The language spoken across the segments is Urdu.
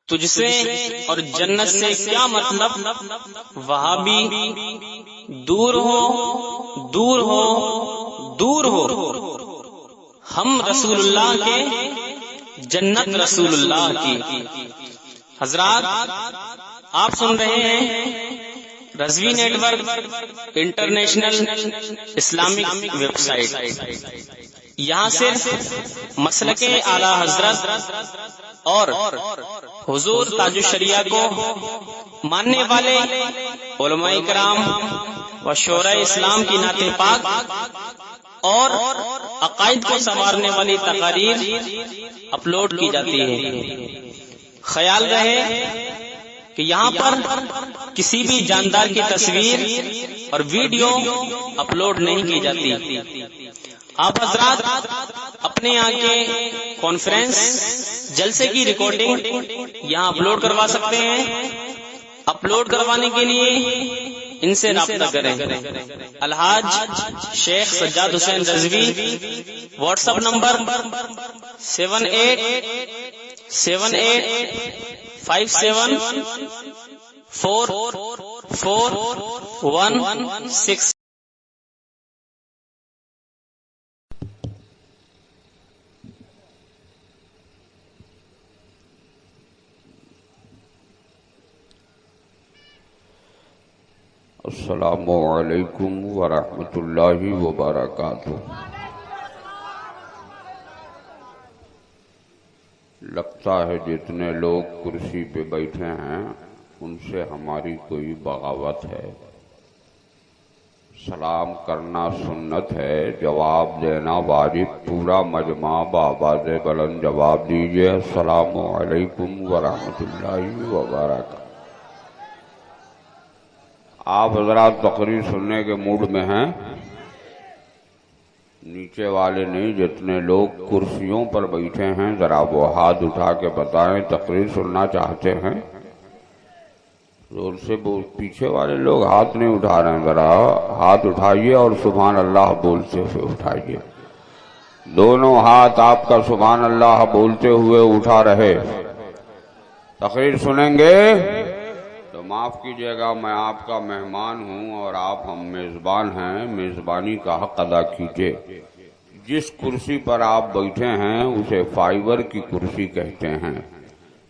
تجھ سے اور جنت سے کیا مطلب، وہابی دور ہو دور ہو دور ہو، ہم رسول اللہ کے، جنت رسول اللہ کی۔ حضرات آپ سن رہے ہیں Rizvi network international Islamic website. یہاں صرف مسلک اعلی حضرت اور حضور تاج الشریعہ کو ماننے والے علماء کرام و شورا اسلام کی نعت پاک اور عقائد کو سنوارنے والی تقاریر اپلوڈ کی جاتی ہے۔ خیال رہے کہ یہاں پر کسی بھی جاندار کی تصویر اور ویڈیو اپلوڈ نہیں کی جاتی۔ آپ حضرات اپنے یہاں کے کانفرنس جلسے کی ریکارڈنگ یہاں اپلوڈ کروا سکتے ہیں۔ اپلوڈ کروانے کے لیے ان سے رابطہ کریں۔ الحاج شیخ سجاد حسین رضوی، واٹس ایپ نمبر 7857574416۔ السلام علیکم ورحمۃ اللہ وبرکاتہ۔ لگتا ہے جتنے لوگ کرسی پہ بیٹھے ہیں ان سے ہماری کوئی بغاوت ہے۔ سلام کرنا سنت ہے، جواب دینا واجب۔ پورا مجمع بآواز بلند جواب دیجیے، السلام علیکم ورحمۃ اللہ وبرکاتہ۔ آپ حضرات تقریر سننے کے موڈ میں ہیں؟ نیچے والے نہیں، جتنے لوگ کرسیوں پر بیٹھے ہیں ذرا وہ ہاتھ اٹھا کے بتائیں تقریر سننا چاہتے ہیں۔ زور سے پیچھے والے لوگ ہاتھ نہیں اٹھا رہے ہیں، ذرا ہاتھ اٹھائیے اور سبحان اللہ بولتے ہوئے اٹھائیے۔ دونوں ہاتھ آپ کا سبحان اللہ بولتے ہوئے اٹھا رہے۔ تقریر سنیں گے تو معاف کیجیے گا، میں آپ کا مہمان ہوں اور آپ ہم میزبان ہیں، میزبانی کا حق ادا کیجیے۔ جس کرسی پر آپ بیٹھے ہیں اسے فائبر کی کرسی کہتے ہیں۔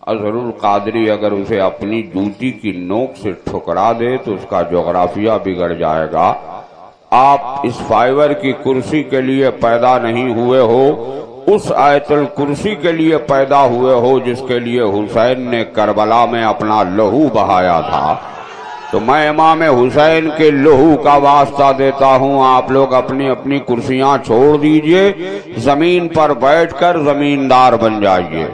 اظہر القادری اگر اسے اپنی جوتی کی نوک سے ٹھکرا دے تو اس کا جغرافیہ بگڑ جائے گا۔ آپ اس فائبر کی کرسی کے لیے پیدا نہیں ہوئے ہو، اس آیت الکرسی کے لیے پیدا ہوئے ہو جس کے لیے حسین نے کربلا میں اپنا لہو بہایا تھا۔ تو میں امام حسین کے لہو کا واسطہ دیتا ہوں، آپ لوگ اپنی اپنی کرسیاں چھوڑ دیجئے، زمین پر بیٹھ کر زمیندار بن جائیے۔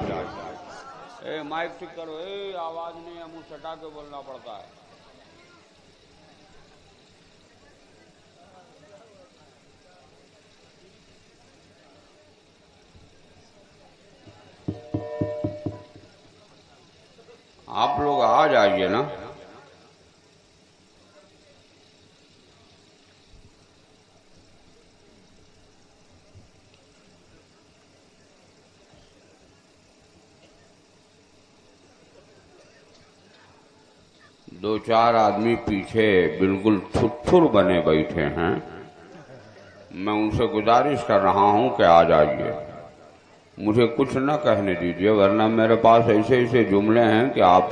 مائک ٹھیک کرو، آواز نہیں ہے، منہ سٹا کے بولنا پڑتا ہے۔ آپ لوگ آ جائیے نا۔ دو چار آدمی پیچھے بالکل تھر بنے بیٹھے ہیں، میں ان سے گزارش کر رہا ہوں کہ آ جائیے، مجھے کچھ نہ کہنے دیجیے، ورنہ میرے پاس ایسے ایسے جملے ہیں کہ آپ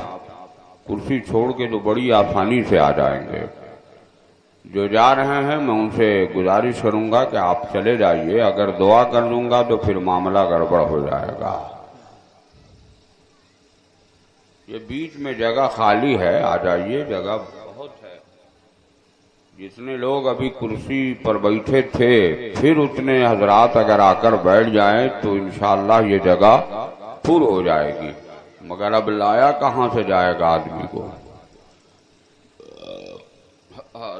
کرسی چھوڑ کے تو بڑی آسانی سے آ جائیں گے۔ جو جا رہے ہیں میں ان سے گزارش کروں گا کہ آپ چلے جائیے، اگر دعا کر دوں گا تو پھر معاملہ گڑبڑ ہو جائے گا۔ یہ بیچ میں جگہ خالی ہے، آ جائیے، جگہ بہت ہے۔ جتنے لوگ ابھی کرسی پر بیٹھے تھے پھر اتنے حضرات اگر آ کر بیٹھ جائیں تو انشاءاللہ یہ جگہ پر ہو جائے گی، مگر اب لایا کہاں سے جائے گا آدمی کو؟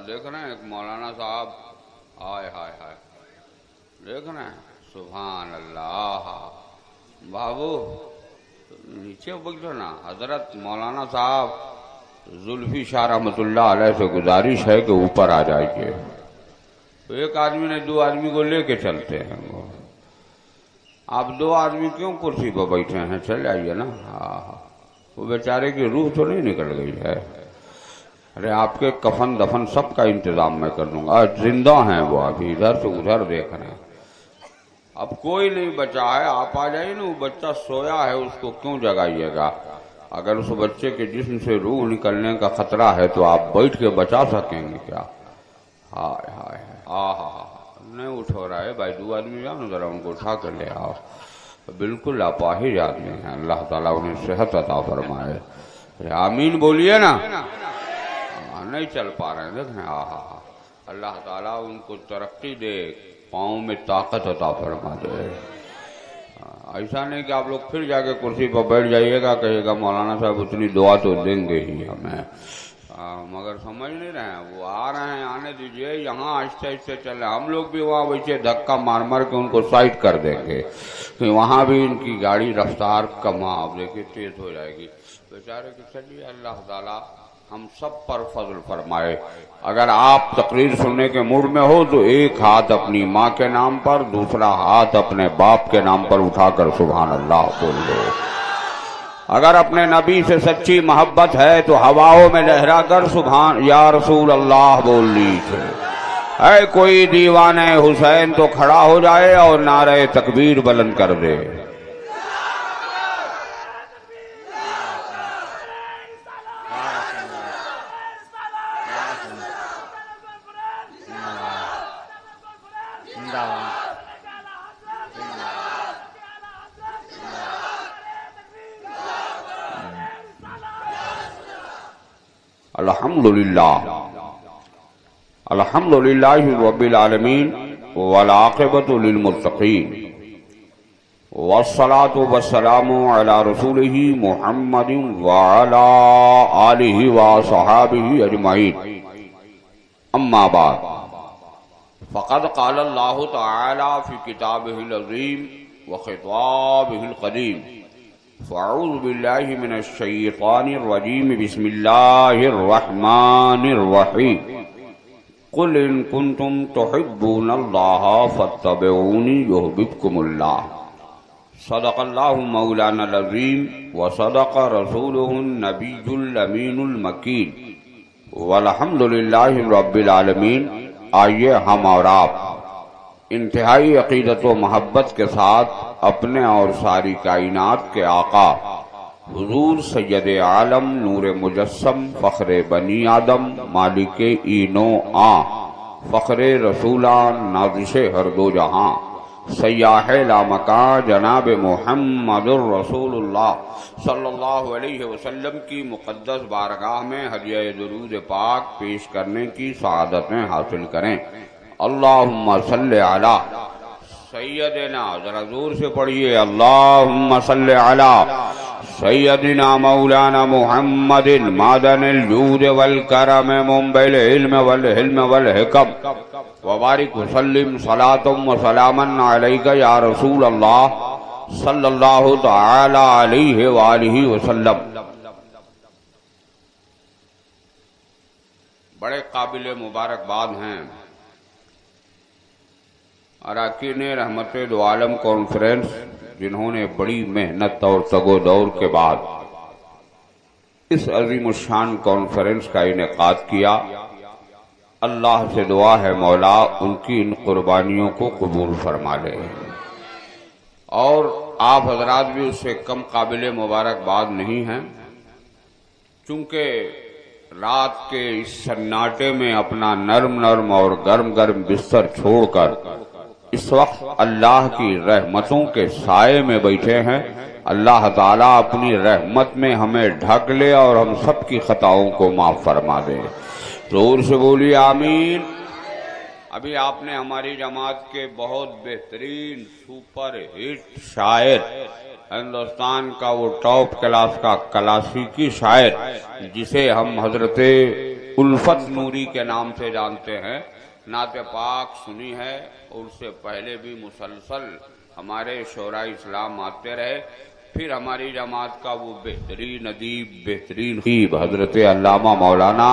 دیکھ رہے ہیں ایک مولانا صاحب، ہائے ہائے ہائے، دیکھ رہے ہیں، سبحان اللہ۔ بابو نیچے بیٹھو نا، حضرت مولانا صاحب زلفی شاہ رحمۃ اللہ علیہ سے گزارش ہے کہ اوپر آ جائیے۔ تو ایک آدمی نے دو آدمی کو لے کے چلتے ہیں، آپ دو آدمی کیوں کرسی پر بیٹھے ہیں؟ چل آئیے نا۔ وہ بیچارے کی روح تو نہیں نکل گئی ہے؟ ارے آپ کے کفن دفن سب کا انتظام میں کر دوں گا، زندہ ہیں وہ ابھی ادھر سے ادھر دیکھ رہے ہیں، اب کوئی نہیں بچا ہے، آپ آ جائیے نا، وہ بچہ سویا ہے اس کو کیوں جگائیے گا؟ اگر اس بچے کے جسم سے روح نکلنے کا خطرہ ہے تو آپ بیٹھ کے بچا سکیں گے کیا؟ ہائے ہائے نہیں اٹھو رہا ہے بھائی، 2 آدمی جاؤ نا ذرا ان کو اٹھا کر لے آؤ، بالکل اپاہج آدمی ہیں، اللہ تعالیٰ انہیں صحت عطا فرمائے، آمین بولیے نا۔ نہیں چل پا رہے ہیں دیکھیں، اللہ تعالیٰ ان کو ترقی دے، پاؤں میں طاقت عطا فرما دے۔ ایسا نہیں کہ آپ لوگ پھر جا کے کرسی پر بیٹھ جائیے گا، کہیے گا مولانا صاحب اتنی دعا تو دیں گے ہی ہمیں، مگر سمجھ نہیں رہے ہیں، وہ آ رہے ہیں، آنے دیجئے، یہاں آہستہ آہستہ چل رہے ہیں، ہم لوگ بھی وہاں ویسے دھکا مار مار کے ان کو سائڈ کر دیں گے، کہ وہاں بھی ان کی گاڑی رفتار کم آپ دیکھیں تیز ہو جائے گی، بیچارے کی چلیے اللہ تعالیٰ ہم سب پر فضل فرمائے۔ اگر آپ تقریر سننے کے موڈ میں ہو تو ایک ہاتھ اپنی ماں کے نام پر، دوسرا ہاتھ اپنے باپ کے نام پر اٹھا کر سبحان اللہ بول دو۔ اگر اپنے نبی سے سچی محبت ہے تو ہواؤں میں لہرا کر سبحان یا رسول اللہ بول لیجیے۔ اے کوئی دیوانے حسین تو کھڑا ہو جائے اور نعرہ تکبیر بلند کر دے۔ الحمدللہ رب العالمین والعاقبۃ للمتقین والصلاة والسلام علی رسولہ محمد وعلی آلہ وصحابہ اجمعین، اما بعد فقد قال اللہ تعالی فی کتابہ العظیم وخطابہ القدیم، فاعوذ باللہ من الشیطان الرجیم، بسم اللہ الرحمن الرحیم، قل ان کنتم تحبون اللہ فاتبعونی یحببکم اللہ، صدق اللہ مولانا العظیم وصدق رسولہ النبی الامین المکین، والحمدللہ رب العالمین۔ آئیے ہم اور آپ انتہائی عقیدت و محبت کے ساتھ اپنے اور ساری کائنات کے آقا حضور سید عالم نور مجسم فخر بنی آدم مالک اینو فخر رسولان نازش ہر دو جہاں سیاح لامکان جناب محمد الرسول اللہ صلی اللہ علیہ وسلم کی مقدس بارگاہ میں ہدیہ درود پاک پیش کرنے کی سعادتیں حاصل کریں۔ اللہم صلی علی سیدنا، ذرا زور سے پڑھیے، اللہم صلی علی سیدنا مولانا محمد معدن الجود والکرم منبع العلم والحلم والحکم، وبارک وسلم صلاة و سلاما علیک یا رسول اللہ صلی اللہ تعالی علیہ وآلہ وسلم۔ بڑے قابل مبارکباد ہیں اراکین رحمت دو عالم کانفرنس، جنہوں نے بڑی محنت اور تگ و دور کے بعد اس عظیم الشان کانفرنس کا انعقاد کیا۔ اللہ سے دعا ہے مولا ان کی ان قربانیوں کو قبول فرما لے، اور آپ حضرات بھی اس سے کم قابل مبارکباد نہیں ہیں، چونکہ رات کے اس سناٹے میں اپنا نرم نرم اور گرم گرم بستر چھوڑ کر اس وقت اللہ کی رحمتوں کے سائے میں بیٹھے ہیں۔ اللہ تعالیٰ اپنی رحمت میں ہمیں ڈھک لے اور ہم سب کی خطاؤں کو معاف فرما دے، زور سے بولیے آمین۔ ابھی آپ نے ہماری جماعت کے بہت بہترین سپر ہٹ شاعر، ہندوستان کا وہ ٹاپ کلاس کا کلاسیکی شاعر جسے ہم حضرت الفت نوری کے نام سے جانتے ہیں، نعت پاک سنی ہے، اور اس سے پہلے بھی مسلسل ہمارے شعراء اسلام آتے رہے۔ پھر ہماری جماعت کا وہ بہترین ادیب، بہترین خطیب حضرت علامہ مولانا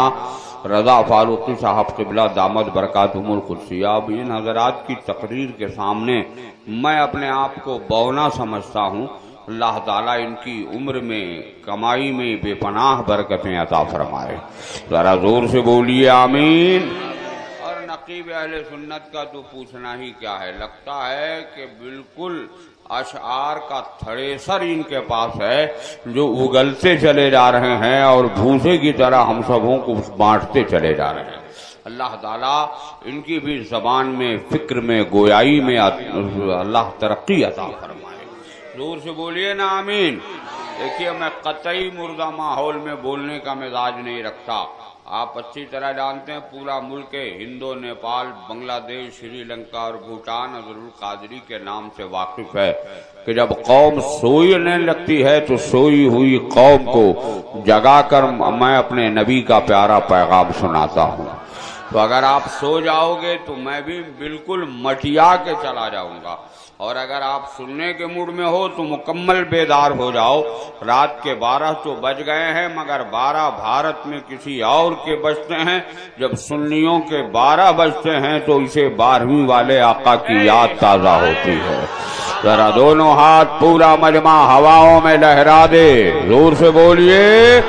رضا فاروقی صاحب قبلہ دامت برکاتہم القدسیہ۔ اب ان حضرات کی تقریر کے سامنے میں اپنے آپ کو بونا سمجھتا ہوں، اللہ تعالیٰ ان کی عمر میں کمائی میں بے پناہ برکتیں عطا فرمائے. ذرا زور سے بولیے آمین. اور نقیب اہل سنت کا تو پوچھنا ہی کیا ہے، لگتا ہے کہ بالکل اشعار کا تھریسر ان کے پاس ہے جو اگلتے چلے جا رہے ہیں اور بھوسے کی طرح ہم سبوں کو بانٹتے چلے جا رہے ہیں. اللہ تعالیٰ ان کی بھی زبان میں، فکر میں، گویائی میں اللہ ترقی عطا فرمائے. زور سے بولیے نا آمین. دیکھیے میں قطعی مردہ ماحول میں بولنے کا مزاج نہیں رکھتا. آپ اچھی طرح جانتے ہیں پورا ملک ہندو نیپال، بنگلہ دیش، سری لنکا اور بھوٹان حضرت القادری کے نام سے واقف ہے کہ جب قوم سونے لگتی ہے تو سوئی ہوئی قوم کو جگا کر میں اپنے نبی کا پیارا پیغام سناتا ہوں. تو اگر آپ سو جاؤ گے تو میں بھی بالکل مٹیا کے چلا جاؤں گا، اور اگر آپ سننے کے موڈ میں ہو تو مکمل بیدار ہو جاؤ. رات کے 12 تو بج گئے ہیں، مگر 12 بھارت میں کسی اور کے بجتے ہیں. جب سنیوں کے 12 بجتے ہیں تو اسے 12ویں والے آقا کی یاد تازہ ہوتی ہے. ذرا دونوں ہاتھ پورا مجمع ہواؤں میں لہرا دے. زور سے بولیے.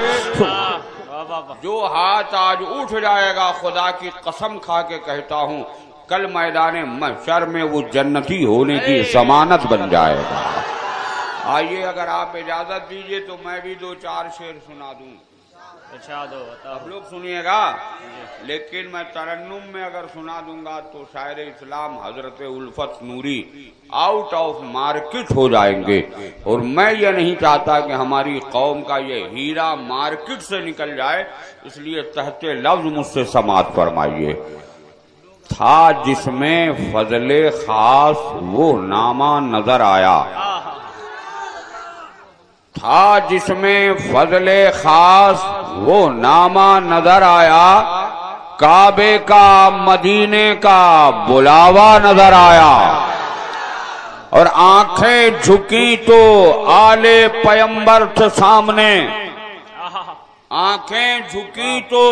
جو ہاتھ آج اٹھ جائے گا خدا کی قسم کھا کے کہتا ہوں کل میدان محشر میں وہ جنتی ہونے کی ضمانت بن جائے گا. آئیے اگر آپ اجازت دیجئے تو میں بھی 2-4 شعر سنا دوں. آپ لوگ سنیے گا، لیکن میں ترنم میں اگر سنا دوں گا تو شاعر اسلام حضرت الفت نوری آؤٹ آف مارکیٹ ہو جائیں گے، اور میں یہ نہیں چاہتا کہ ہماری قوم کا یہ ہیرا مارکیٹ سے نکل جائے. اس لیے تحت لفظ مجھ سے سماعت فرمائیے. تھا جس میں فضل خاص وہ نامہ نظر آیا، تھا جس میں فضل خاص وہ نامہ نظر آیا، کعبے کا مدینے کا بلاوا نظر آیا، اور آنکھیں جھکی تو آل پیمبر تھے سامنے، آنکھیں جھکی تو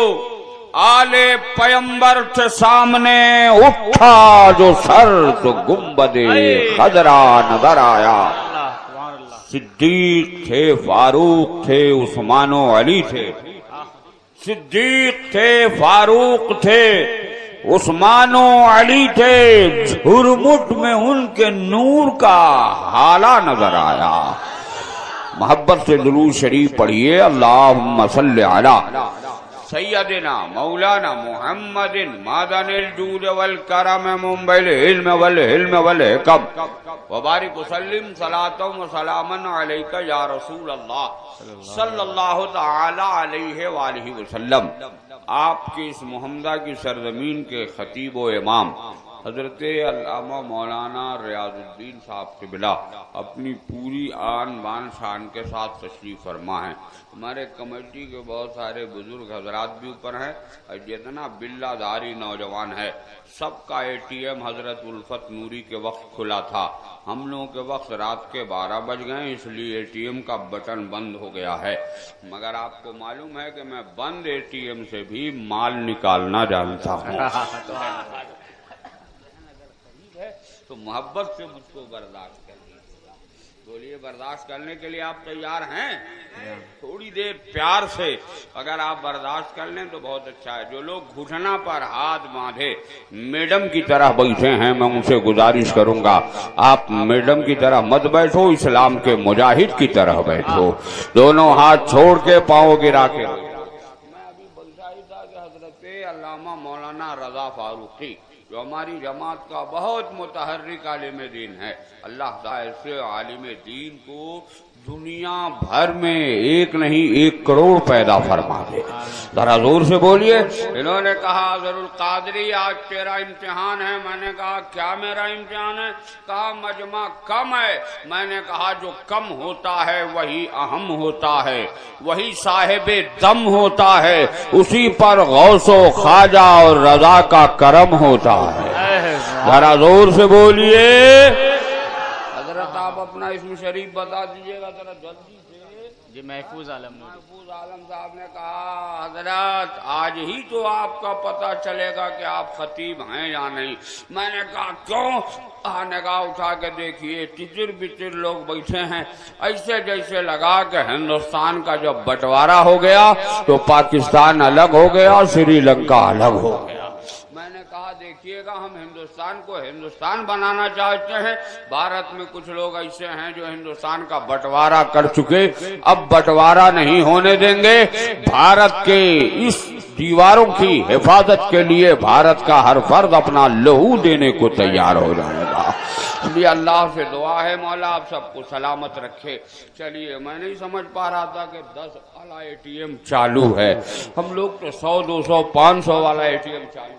آل پیمبر تھے سامنے، اٹھا جو سر تو گنبد خضرا نظر آیا. صدیق تھے، فاروق تھے، عثمان و علی تھے. صدیق تھے، فاروق تھے، عثمان و علی تھے. جھرمٹ میں ان کے نور کا حالہ نظر آیا. محبت سے درود شریف پڑھیے. اللہم صلی علی سیدنا مولانا محمد معدن الجود والکرم منبع العلم والحلم والحکم وبارک وسلم صلاۃ و سلاما علیک یا رسول اللہ صلی اللہ تعالی علیہ وآلہ وسلم. آپ کی اس محمدہ کی سرزمین کے خطیب و امام حضرت علامہ مولانا ریاض الدین صاحب قبلہ اپنی پوری آن بان شان کے ساتھ تشریف فرما ہیں. ہمارے کمیٹی کے بہت سارے بزرگ حضرات بھی اوپر ہیں، اور جتنا بلہ داری نوجوان ہے سب کا ATM حضرت الفت نوری کے وقت کھلا تھا. ہم لوگوں کے وقت رات کے 12 بج گئے، اس لیے ATM کا بٹن بند ہو گیا ہے. مگر آپ کو معلوم ہے کہ میں بند ATM سے بھی مال نکالنا جانتا ہوں. تو محبت سے مجھ کو برداشت کر لیجیے. بولیے برداشت کرنے کے لیے آپ تیار ہیں؟ تھوڑی دیر پیار سے اگر آپ برداشت کر لیں تو بہت اچھا ہے. جو لوگ گھٹنا پر ہاتھ باندھے میڈم کی طرح بیٹھے ہیں میں ان سے گزارش کروں گا آپ میڈم کی طرح مت بیٹھو، اسلام کے مجاہد کی طرح بیٹھو. دونوں ہاتھ چھوڑ کے پاؤں گرا کے. میں ابھی بلشاہی تھا کہ حضرت علامہ مولانا رضا فاروقی جو ہماری جماعت کا بہت متحرک عالم دین ہے، اللہ تعالی سے عالم دین کو دنیا بھر میں ایک نہیں 1 کروڑ پیدا فرما دے. ذرا زور سے بولیے. انہوں نے کہا حضرت القادری آج تیرا امتحان ہے. میں نے کہا کیا میرا امتحان ہے؟ کہا مجمع کم ہے. میں نے کہا جو کم ہوتا ہے وہی اہم ہوتا ہے، وہی صاحب دم ہوتا ہے، اسی پر غوث و خواجہ اور رضا کا کرم ہوتا ہے. ذرا زور سے بولیے. حضرت آپ اپنا اسم شریف بتا دیجیے گا ذرا جلدی سے. جی محفوظ عالم محفوظ عالم صاحب نے کہا حضرت آج ہی تو آپ کا پتہ چلے گا کہ آپ خطیب ہیں یا نہیں. میں نے کہا کیوں؟ نگاہ اٹھا کے دیکھیے ٹچر بچر لوگ بیٹھے ہیں ایسے جیسے لگا کہ ہندوستان کا جب بٹوارا ہو گیا تو پاکستان الگ ہو گیا، سری لنکا الگ ہو گیا. میں نے کہا دیکھیے گا ہم ہندوستان کو ہندوستان بنانا چاہتے ہیں، بھارت میں کچھ لوگ ایسے ہیں جو ہندوستان کا بٹوارا کر چکے، اب بٹوارا نہیں ہونے دیں گے. بھارت کے اس دیواروں کی حفاظت کے لیے بھارت کا ہر فرد اپنا لہو دینے کو تیار ہو جائے گا. اس لیے اللہ سے دعا ہے مولا آپ سب کو سلامت رکھے. چلیے میں نہیں سمجھ پا رہا تھا کہ 10 والا اے ٹی ایم چالو ہے، ہم لوگ تو 100 200 500 والا اے ٹی ایم چالو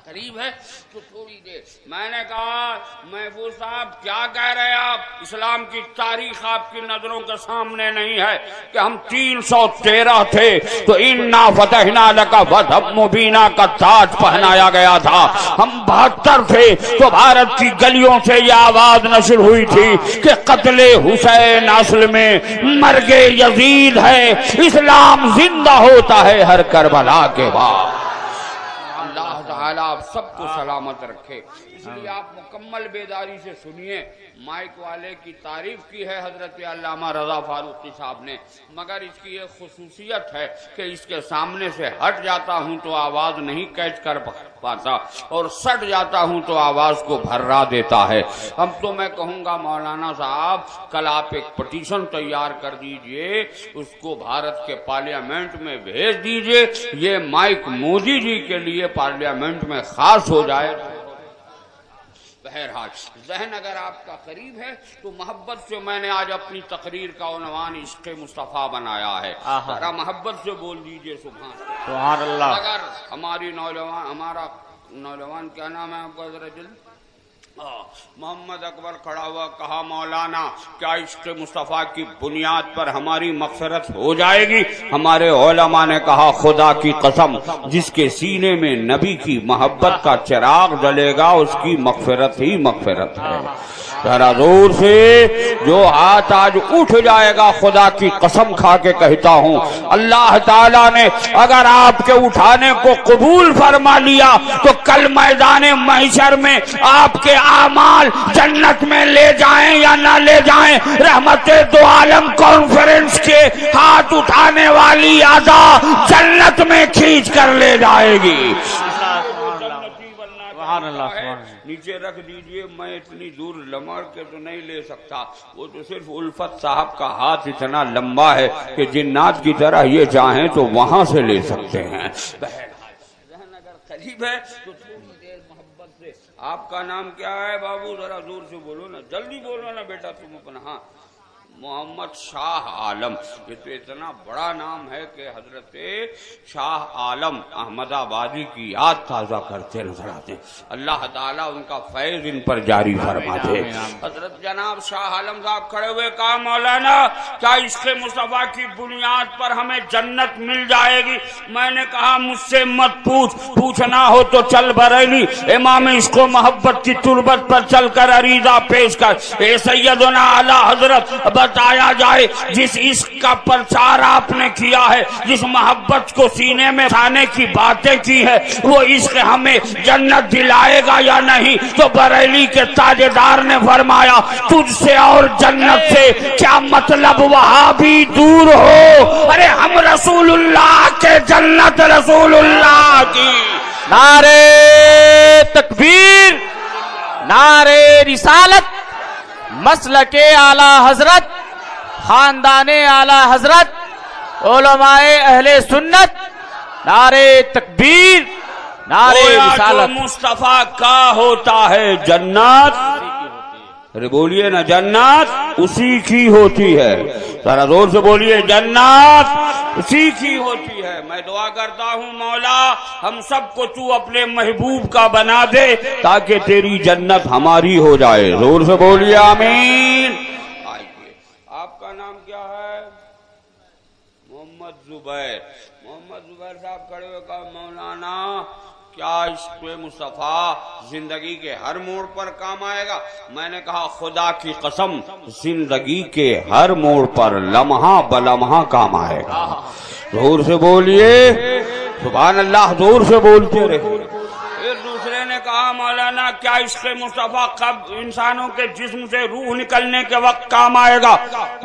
قریب ہے تو تھوڑی دیر. میں نے کہا محفوظ صاحب کیا کہہ رہے ہیں آپ؟ اسلام کی تاریخ آپ کی نظروں کے سامنے نہیں ہے کہ ہم 313 تھے تو انا فتحنا لک فتحا مبینا کا تاج پہنایا گیا تھا. ہم 72 تھے تو بھارت کی گلیوں سے یہ آواز نشر ہوئی تھی کہ قتل حسین اصل میں مرگ یزید ہے، اسلام زندہ ہوتا ہے ہر کربلا کے بعد. آپ سب کو سلامت رکھے. اس لیے آپ مکمل بیداری سے سنیے. مائک والے کی تعریف کی ہے حضرت علامہ رضا فاروقی صاحب نے، مگر اس کی ایک خصوصیت ہے کہ اس کے سامنے سے ہٹ جاتا ہوں تو آواز نہیں کیچ کر پاتا اور سٹ جاتا ہوں تو آواز کو بھرا دیتا ہے. اب تو میں کہوں گا مولانا صاحب کل آپ ایک پٹیشن تیار کر دیجئے، اس کو بھارت کے پارلیمنٹ میں بھیج دیجئے، یہ مائک مودی جی کے لیے پارلیمنٹ میں خاص ہو جائے. بہرحال ذہن اگر آپ کا قریب ہے تو محبت سے میں نے آج اپنی تقریر کا عنوان عشق مصطفیٰ بنایا ہے. ذرا محبت سے بول دیجئے سبحان اللہ. اگر ہمارا نوجوان کیا نام ہے آپ کا ذرا جلد؟ محمد اکبر کھڑا ہوا کہا مولانا کیا عشق مصطفیٰ کی بنیاد پر ہماری مغفرت ہو جائے گی؟ ہمارے علماء نے کہا خدا کی قسم جس کے سینے میں نبی کی محبت کا چراغ جلے گا اس کی مغفرت ہی مغفرت ہے. ذرا زور سے جو ہاتھ آج اٹھ جائے گا خدا کی قسم کھا کے کہتا ہوں اللہ تعالیٰ نے اگر آپ کے اٹھانے کو قبول فرما لیا تو کل میدان محشر میں آپ کے اعمال جنت میں لے جائیں یا نہ لے جائیں، رحمت دو عالم کانفرنس کے ہاتھ اٹھانے والی اعضا جنت میں کھینچ کر لے جائے گی. نیچے رکھ دیجئے، میں اتنی دور لمڑ کے تو نہیں لے سکتا، وہ تو صرف الفت صاحب کا ہاتھ اتنا لمبا ہے کہ جنات کی طرح یہ چاہیں تو وہاں سے لے سکتے ہیں. ذہن اگر قریب ہے تو تھوڑی دیر محبت سے. آپ کا نام کیا ہے بابو؟ ذرا زور سے بولو نا، جلدی بولو نا بیٹا تم اپنا. ہاں محمد شاہ عالم، یہ تو اتنا بڑا نام ہے کہ حضرت شاہ عالم احمد آبادی کی یاد تازہ کرتے نظر آتے ہیں. اللہ تعالیٰ ان کا فیض ان پر جاری فرما دے. حضرت جناب شاہ عالم صاحب کھڑے ہوئے کہا مولانا کیا عشق مصطفیٰ کی بنیاد پر ہمیں جنت مل جائے گی؟ میں نے کہا مجھ سے مت پوچھنا ہو تو چل بریلی امام عشق و محبت کی تربت پر چل کر عریضہ پیش کر. اے سیدنا اعلیٰ حضرت بتایا جائے جس عشق کا پرچار آپ نے کیا ہے، جس محبت کو سینے میں لانے کی باتیں کی ہے، وہ عشق ہمیں جنت دلائے گا یا نہیں؟ تو بریلی کے تاجدار نے فرمایا تجھ سے اور جنت سے کیا مطلب وہاں بھی دور ہو، ارے ہم رسول اللہ کے جنت رسول اللہ کی. نعرے تکبیر، نعرے رسالت، مسلک اعلی حضرت، خاندان اعلی حضرت، علماء اہل سنت، نعرے تکبیر، نعرے رسالت. مصطفیٰ کا ہوتا ہے جنت، ارے بولیے نا جنت اسی کی ہوتی ہے. ذرا زور سے بولیے جنت اسی کی ہوتی ہے. میں دعا کرتا ہوں مولا ہم سب کو تو اپنے محبوب کا بنا دے تاکہ تیری جنت ہماری ہو جائے. زور سے بولیے آمین. آئیے آپ کا نام کیا ہے؟ محمد زبیر. محمد زبیر صاحب کھڑے ہوئے کہا مولانا کیا عشق مصطفیٰ زندگی کے ہر موڑ پر کام آئے گا؟ میں نے کہا خدا کی قسم زندگی کے ہر موڑ پر لمحہ بلمحہ کام آئے گا۔ زور سے بولیے سبحان اللہ، زور سے بولتے رہے۔ پھر دوسرے نے کہا مولانا کیا عشق مصطفیٰ کب انسانوں کے جسم سے روح نکلنے کے وقت کام آئے گا؟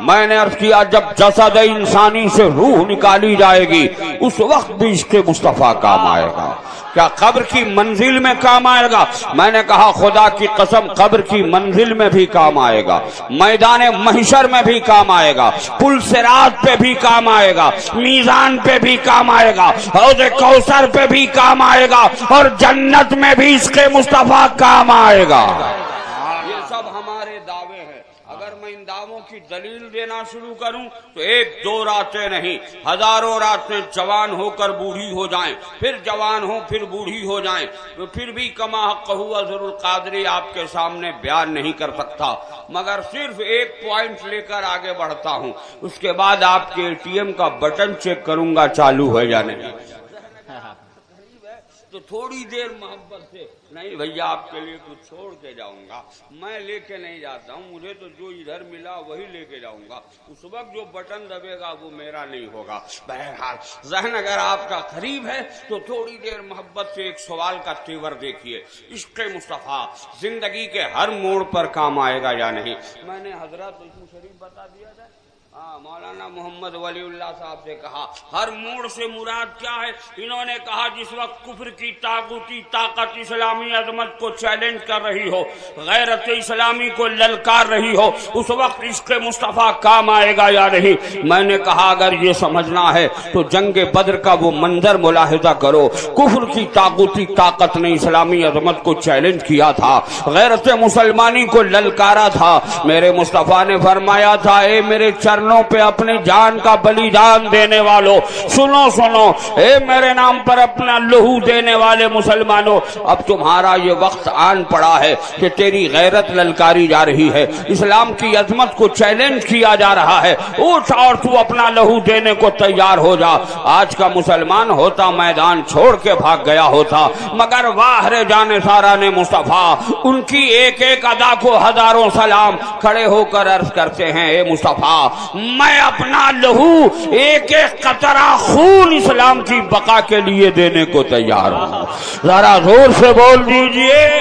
میں نے عرض کیا جب جسد انسانی سے روح نکالی جائے گی اس وقت بھی عشق مصطفیٰ کام آئے گا۔ کیا قبر کی منزل میں کام آئے گا؟ میں نے کہا خدا کی قسم قبر کی منزل میں بھی کام آئے گا، میدان محشر میں بھی کام آئے گا، پل صراط پہ بھی کام آئے گا، میزان پہ بھی کام آئے گا، حوض کوثر پہ بھی کام آئے گا، اور جنت میں بھی عشق مصطفیٰ کام آئے گا۔ یہ سب ہمارے دعوے ہیں۔ اگر میں ان دعووں کی دلیل دینا شروع کروں تو ایک دو راتیں نہیں، ہزاروں راتیں جوان ہو کر بوڑھی ہو جائیں، پھر جوان ہو پھر بوڑھی ہو جائیں، تو پھر بھی کما حق ہوا ضرور قادری آپ کے سامنے بیان نہیں کر سکتا، مگر صرف ایک پوائنٹ لے کر آگے بڑھتا ہوں، اس کے بعد آپ کے ATM کا بٹن چیک کروں گا چالو ہے یا نہیں۔ تو تھوڑی دیر محبت سے نہیں بھیا آپ کے لیے کچھ چھوڑ کے جاؤں گا، میں لے کے نہیں جاتا ہوں، مجھے تو جو ادھر ملا وہی لے کے جاؤں گا، اس وقت جو بٹن دبے گا وہ میرا نہیں ہوگا۔ بہرحال ذہن اگر آپ کا قریب ہے تو تھوڑی دیر محبت سے ایک سوال کا تیور دیکھیے، عشق مصطفیٰ زندگی کے ہر موڑ پر کام آئے گا یا نہیں؟ میں نے حضرت اسم شریف بتا دیا تھا، مولانا محمد ولی اللہ صاحب سے کہا ہر موڑ سے مراد کیا ہے؟ انہوں نے کہا جس وقت کفر کی طاغوتی طاقت اسلامی عظمت کو چیلنج کر رہی ہو، غیرت اسلامی کو للکار رہی ہو، اس وقت عشق مصطفیٰ کام آئے گا یا نہیں؟ میں نے کہا اگر یہ سمجھنا ہے تو جنگ بدر کا وہ منظر ملاحظہ کرو، کفر کی طاغوتی طاقت نے اسلامی عظمت کو چیلنج کیا تھا، غیرت مسلمانی کو للکارا تھا، میرے مصطفیٰ نے فرمایا تھا اے میرے چرنوں پہ اپنی جان کا بلیدان دینے والوں سنو سنو، اے میرے نام پر اپنا لہو دینے والے مسلمانوں، اب تمہارا یہ وقت آن پڑا ہے کہ تیری غیرت للکاری جا رہی ہے، اسلام کی عظمت کو چیلنج کیا جا رہا ہے، اٹھ اور تو اپنا لہو دینے کو تیار ہو جا۔ آج کا مسلمان ہوتا میدان چھوڑ کے بھاگ گیا ہوتا، مگر واہ رے جان سارا نے مصطفیٰ، ان کی ایک ایک ادا کو ہزاروں سلام، کھڑے ہو کر عرض کرتے ہیں اے مصطفیٰ میں اپنا لہو ایک ایک قطرہ خون اسلام کی بقا کے لیے دینے کو تیار ہوں، ذرا زور سے بول دیجئے۔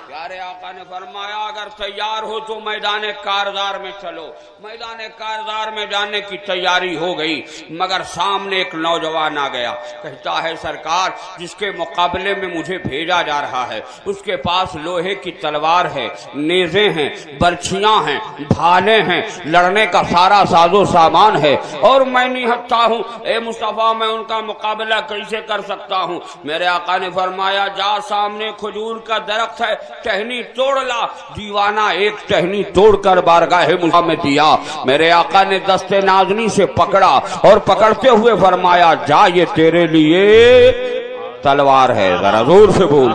پیارے آقا نے فرمایا اگر تیار ہو تو میدان کارزار میں چلو۔ میدان کارزار میں جانے کی تیاری ہو گئی، مگر سامنے ایک نوجوان آ گیا، کہتا ہے سرکار جس کے مقابلے میں مجھے بھیجا جا رہا ہے اس کے پاس لوہے کی تلوار ہے، نیزیں ہیں، برچھیاں ہیں، بھالے ہیں، لڑنے کا سارا ساز و سامان ہے، اور میں نہتا ہوں، اے مصطفیٰ میں ان کا مقابلہ کیسے کر سکتا ہوں؟ میرے آقا نے فرمایا جا سامنے کھجور کا درخت ہے، ٹہنی توڑ لا۔ دیوانہ ایک ٹہنی توڑ کر بارگاہ مصطفیٰ میں دیا، میرے آقا نے دست نازنی سے پکڑا اور پکڑتے ہوئے فرمایا جا یہ تیرے لیے تلوار ہے، ذرا زور سے بول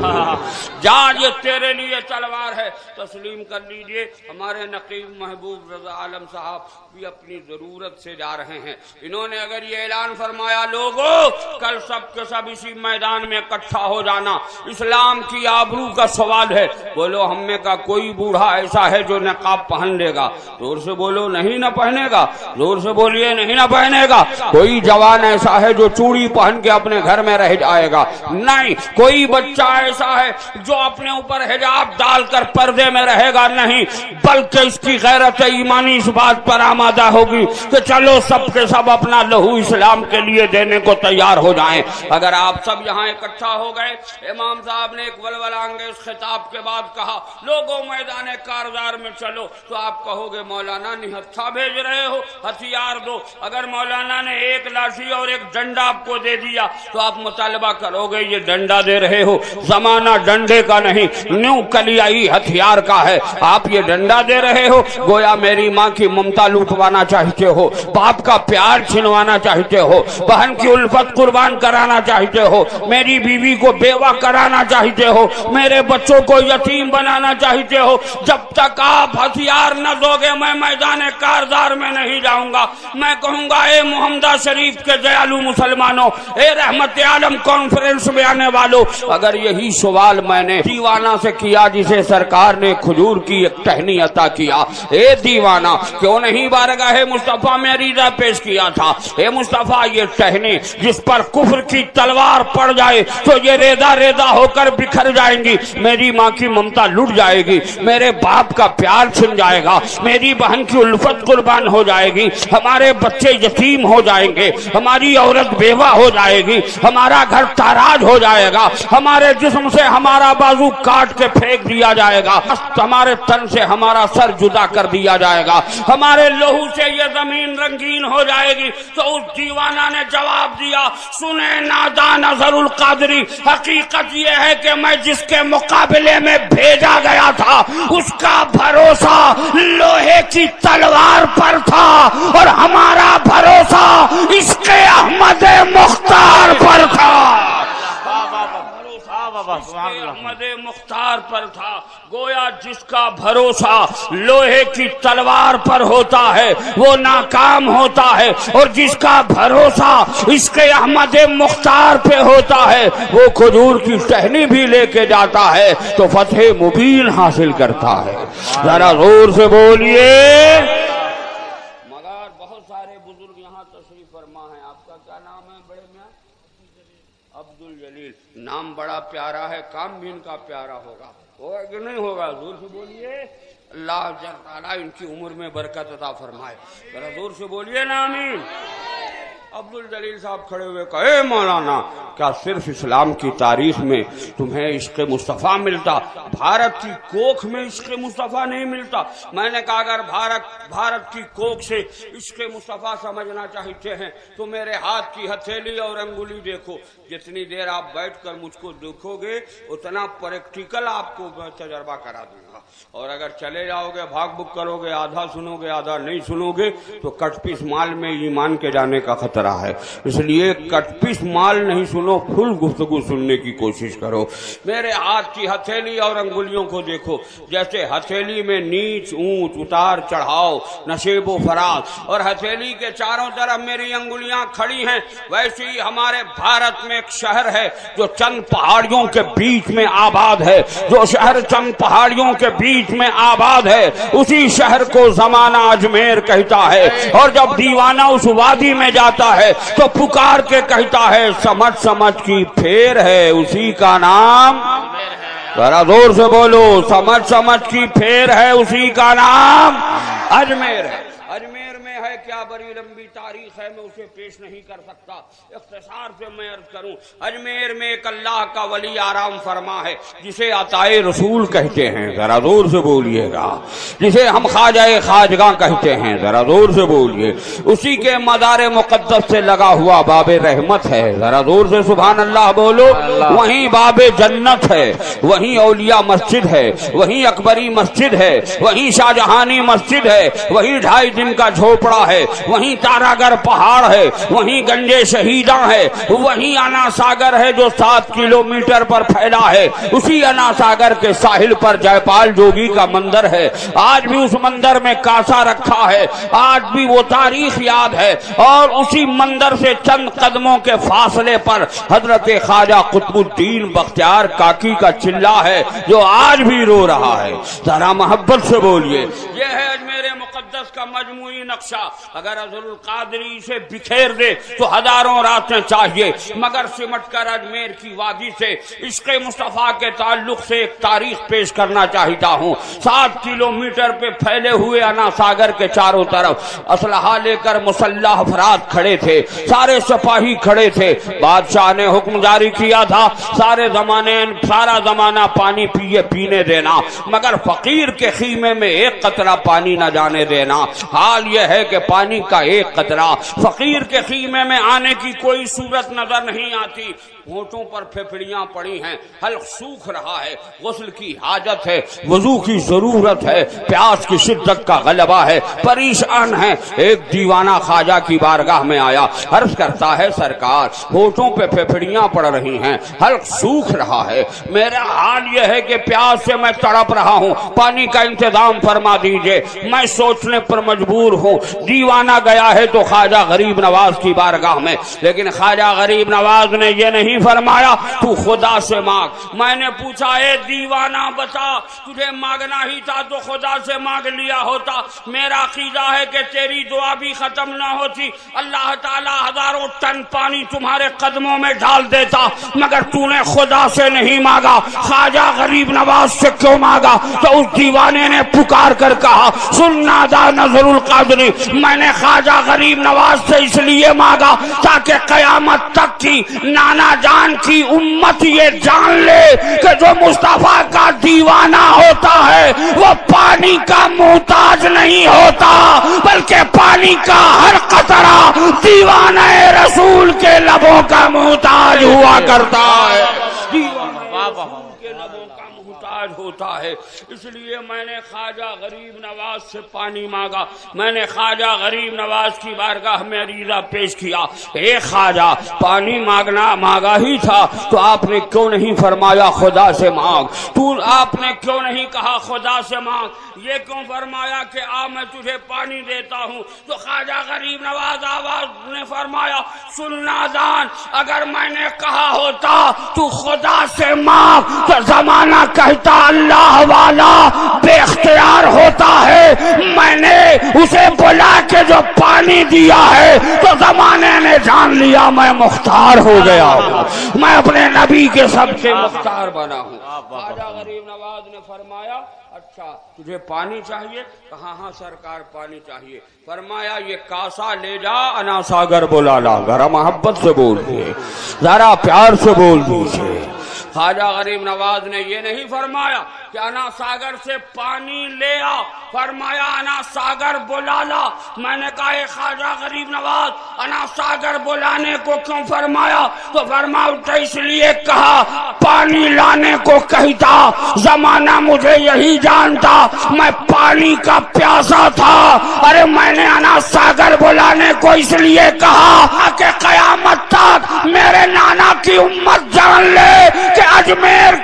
جا یہ تیرے لیے تلوار ہے، تسلیم کر لیجئے۔ ہمارے نقیب محبوب رضا عالم صاحب بھی اپنی ضرورت سے جا رہے ہیں، انہوں نے اگر یہ اعلان فرمایا لوگوں کل سب کے سب اسی میدان میں اکٹھا ہو جانا، اسلام کی آبرو کا سوال ہے، بولو ہم میں کا کوئی بوڑھا ایسا ہے جو نقاب پہن لے گا؟ زور سے بولو نہیں نہ پہنے گا، زور سے بولیے نہیں نہ پہنے گا۔ کوئی جوان ایسا ہے جو چوڑی پہن کے اپنے گھر میں رہ جائے گا؟ نہیں۔ کوئی بچہ ایسا ہے جو اپنے اوپر حجاب ڈال کر پردے میں رہے گا؟ نہیں، بلکہ اس کی غیرت ایمانی اس بات پر آمادہ ہوگی کہ چلو سب کے سب اپنا لہو اسلام کے لیے دینے کو تیار ہو جائیں۔ اگر آپ سب یہاں اکٹھا ہو گئے، امام صاحب نے ایک ولولہ انگیز خطاب کے بعد کہا لوگوں میدان کارزار میں چلو، تو آپ کہو گے مولانا نہتھا بھیج رہے ہو، ہتھیار دو۔ اگر مولانا نے ایک لاٹھی اور ایک ڈنڈا آپ کو دے دیا تو آپ مطالبہ کرو گے یہ ڈنڈا دے رہے ہو، زمانہ ڈنڈے کا نہیں، نیو کلیائی ہتھیار بہار کا ہے، آپ یہ ڈنڈا دے رہے ہو، گویا میری ماں کی ممتا لوٹوانا چاہتے ہو، باپ کا پیار چھنوانا چاہتے ہو، بہن کی الفت قربان کرانا چاہتے ہو، میری بیوی کو بیوہ کرانا چاہتے ہو، میرے بچوں کو یتیم بنانا چاہتے ہو۔ جب تک آپ ہتھیار نہ دو گے میں میدان کارزار میں نہیں جاؤں گا۔ میں کہوں گا اے محمدہ شریف کے دیالو مسلمانوں، اے رحمت عالم کانفرنس میں آنے والوں، اگر یہی سوال میں نے دیوانہ سے کیا جسے سرکار نے کھجور کی ایک ٹہنی عطا کیا، اے دیوانہ کیوں نہیں بارگاہ مصطفیٰ میں عریضہ پیش کیا تھا، اے مصطفیٰ یہ ٹہنی جس پر کفر کی تلوار پڑ جائے تو یہ ریزہ ریزہ ہو کر بکھر جائیں گی، میری ماں کی ممتا لٹ جائے گی، میرے باپ کا پیار چھن جائے گا، میری بہن کی الفت قربان ہو جائے گی، ہمارے بچے یتیم ہو جائیں گے، ہماری عورت بیوہ ہو جائے گی، ہمارا گھر تاراج ہو جائے گا، ہمارے جسم سے ہمارا بازو کاٹ کے پھینک دیا جائے گا، ہمارے تن سے ہمارا سر جدا کر دیا جائے گا، ہمارے لہو سے یہ زمین رنگین ہو جائے گی۔ تو اس دیوانہ نے جواب دیا، سنے نادان اظہر القادری، حقیقت یہ ہے کہ میں جس کے مقابلے میں بھیجا گیا تھا اس کا بھروسہ لوہے کی تلوار پر تھا اور ہمارا بھروسہ عشق احمد مختار پر تھا، احمد مختار پر تھا۔ گویا جس کا بھروسہ لوہے کی تلوار پر ہوتا ہے وہ ناکام ہوتا ہے، اور جس کا بھروسہ عشق احمد مختار پہ ہوتا ہے وہ کھجور کی ٹہنی بھی لے کے جاتا ہے تو فتح مبین حاصل کرتا ہے۔ ذرا زور سے بولیے۔ مگر بہت سارے بزرگ یہاں تشریف فرما ہیں، آپ کا کیا نام ہے بڑے میاں؟ عبد الجلیل، نام بڑا پیارا ہے، کام بھی ان کا پیارا ہوگا، ہوگا کہ نہیں ہوگا؟ زور سے بولیے۔ اللہ جل تعالیٰ ان کی عمر میں برکت عطا فرمائے، ذرا زور سے بولیے نا آمین۔ عبد الجلیل صاحب کھڑے ہوئے کہے، اے مولانا کیا صرف اسلام کی تاریخ میں تمہیں عشق مصطفیٰ ملتا، بھارت کی کوکھ میں عشق مصطفیٰ نہیں ملتا؟ میں نے کہا اگر بھارت کی کوکھ سے عشق مصطفیٰ سمجھنا چاہتے ہیں تو میرے ہاتھ کی ہتھیلی اور انگلی دیکھو، جتنی دیر آپ بیٹھ کر مجھ کو دیکھو گے اتنا پریکٹیکل آپ کو میں تجربہ کرا دوں گا، اور اگر چلے جاؤ گے بھاگ بک کرو گے، آدھا سنو گے آدھا نہیں سنو گے تو کٹ پیس مال میں ایمان کے جانے کا خطرہ ہے، اس لیے کٹ پیس مال نہیں سنو، فل گفتگو سننے کی کوشش کرو۔ میرے ہاتھ کی ہتھیلی اور انگلیوں کو دیکھو، جیسے ہتھیلی میں نیچ اونچ اتار چڑھاؤ نشیب و فراز اور ہتھیلی کے چاروں طرف میری انگلیاں کھڑی ہیں، ویسے ہی ہمارے بھارت میں ایک شہر ہے جو چند پہاڑیوں کے بیچ میں آباد ہے، جو شہر چند پہاڑیوں کے بیچ میں آباد ہے اسی شہر کو زمانہ اجمیر کہتا ہے، اور جب دیوانہ اس وادی میں جاتا ہے تو پکار کے کہتا ہے سمجھ سمجھ کی پھیر ہے اسی کا نام، ذرا زور سے بولو، سمجھ سمجھ کی پھیر ہے اسی کا نام اجمیر ہے۔ اجمیر میں ہے کیا بڑی لمبی تاریخ ہے، میں اسے پیش نہیں کر سکتا، اختصار سے میں عرض کروں، اجمیر میں ایک اللہ کا ولی آرام فرما ہے جسے عطائے رسول کہتے ہیں، ذرا زور سے بولیے گا، جسے ہم خواجہ خواجگاں کہتے ہیں، ذرا زور سے بولیے، اسی کے مزار مقدس سے لگا ہوا باب رحمت ہے، ذرا زور سے سبحان اللہ بولو، وہیں باب جنت ہے، وہیں اولیاء مسجد ہے، وہیں اکبری مسجد ہے، وہیں شاہجہانی مسجد ہے، وہیں 2.5 دن کا جھوپڑا ہے، وہیں تارا گر پہاڑ ہے، وہیں گنجے شہیداں ہے، وہیں انا ساگر ہے جو 7 کلومیٹر پر پھیلا ہے، اسی انا ساگر کے ساحل پر جے پال جوگی کا مندر ہے، آج بھی اس مندر میں کاسا رکھا ہے، آج بھی وہ تاریخ یاد ہے، اور اسی مندر سے چند قدموں کے فاصلے پر حضرت خواجہ قطب الدین بختیار کاکی کا چلہ ہے جو آج بھی رو رہا ہے، ذرا محبت سے بولیے۔ یہ ہے اجمیر مقدس کا مجموعی نقشہ، اگر اظہر القادری اسے بکھیر دے تو ہزاروں راتیں چاہیے، مگر سمٹ کر اجمیر کی وادی سے عشق مصطفیٰ کے تعلق سے ایک تاریخ پیش کرنا چاہتا ہوں۔ 7 کلومیٹر پہ پھیلے ہوئے انا ساگر کے چاروں طرف اسلحہ لے کر مسلح افراد کھڑے تھے، سارے سپاہی کھڑے تھے، بادشاہ نے حکم جاری کیا تھا سارا زمانہ پانی پینے دینا، مگر فقیر کے خیمے میں ایک قطرہ پانی نہ جانے دینا۔ حال یہ ہے کہ پانی کا ایک قطرہ فقیر کے خیمے میں آنے کی کوئی صورت نظر نہیں آتی۔ ہونٹوں پر پھپھڑیاں پڑی ہیں، حلق سوکھ رہا ہے، غسل کی حاجت ہے، وضو کی ضرورت ہے، پیاس کی شدت کا غلبہ ہے، پریشان ہے۔ ایک دیوانہ خواجہ کی بارگاہ میں آیا، عرض کرتا ہے سرکار ہونٹوں پہ پھپھڑیاں پڑ رہی ہیں، حلق سوکھ رہا ہے، میرا حال یہ ہے کہ پیاس سے میں تڑپ رہا ہوں، پانی کا انتظام فرما دیجئے۔ میں سوچنے پر مجبور ہوں، دیوانہ گیا ہے تو خواجہ غریب نواز کی بارگاہ میں، لیکن خواجہ غریب نواز نے یہ نہیں فرمایا تو خدا سے مانگ۔ میں نے پوچھا اے دیوانہ بتا، تجھے مانگنا ہی تھا تو خدا سے مانگ لیا ہوتا، میرا عقیدہ ہے کہ تیری دعا بھی ختم نہ ہوتی، اللہ تعالیٰ ہزاروں ٹن پانی تمہارے قدموں میں ڈال دیتا، مگر تو نے خدا سے نہیں مانگا، خواجہ غریب نواز سے کیوں مانگا؟ تو اس دیوانے نے پکار کر کہا سن نادا نظر القادری، میں نے خواجہ غریب نواز سے اس لیے مانگا تاکہ قیامت تک کی نانا جان کی امت یہ جان لے کہ جو مصطفیٰ کا دیوانہ ہوتا ہے وہ پانی کا محتاج نہیں ہوتا، بلکہ پانی کا ہر قطرہ دیوانہ رسول کے لبوں کا محتاج ہوا کرتا ہے، کے لبوں کا محتاج ہوتا ہے۔ اس لیے میں نے خواجہ غریب نواز سے پانی مانگا، میں نے خواجہ غریب نواز کی بارگاہ میں عریضہ پیش کیا، اے خواجہ پانی مانگا ہی تھا تو آپ نے کیوں نہیں فرمایا خدا سے مانگ؟ تو آپ نے کیوں نہیں کہا خدا سے مانگ؟ یہ کیوں فرمایا کہ میں تجھے پانی دیتا ہوں؟ تو خواجہ غریب نواز آواز نے فرمایا سن نادان، اگر میں نے کہا ہوتا تو خدا سے مانگ تو زمانہ کہتا اللہ والا بے اختیار ہوتا ہے، میں نے اسے بلا کے جو پانی دیا ہے تو زمانے نے جان لیا میں مختار ہو گیا ہوں، میں اپنے نبی کے سب سے مختار بنا ہوں۔ خواجہ غریب نواز نے فرمایا اچھا تجھے پانی چاہیے؟ کہا ہاں سرکار پانی چاہیے۔ فرمایا یہ کاسا لے جا، انا ساگر بلا لا، ذرا محبت سے بول دیے، ذرا پیار سے بول دیجیے۔ خواجہ غریب نواز نے یہ نہیں فرمایا کہ انا ساگر سے پانی لے آ، فرمایا انا ساگر بلا لا۔ میں نے کہا اے خواجہ غریب نواز انا ساگر بلانے کو کیوں فرمایا؟ تو فرمایا اس لیے کہا پانی لانے کو کہتا، زمانہ مجھے یہی جانتا میں پانی کا پیاسا تھا، ارے میں نے انا ساگر بلانے کو اس لیے کہا کہ قیامت تک میرے نانا کی امت جان لے کہ اجمیر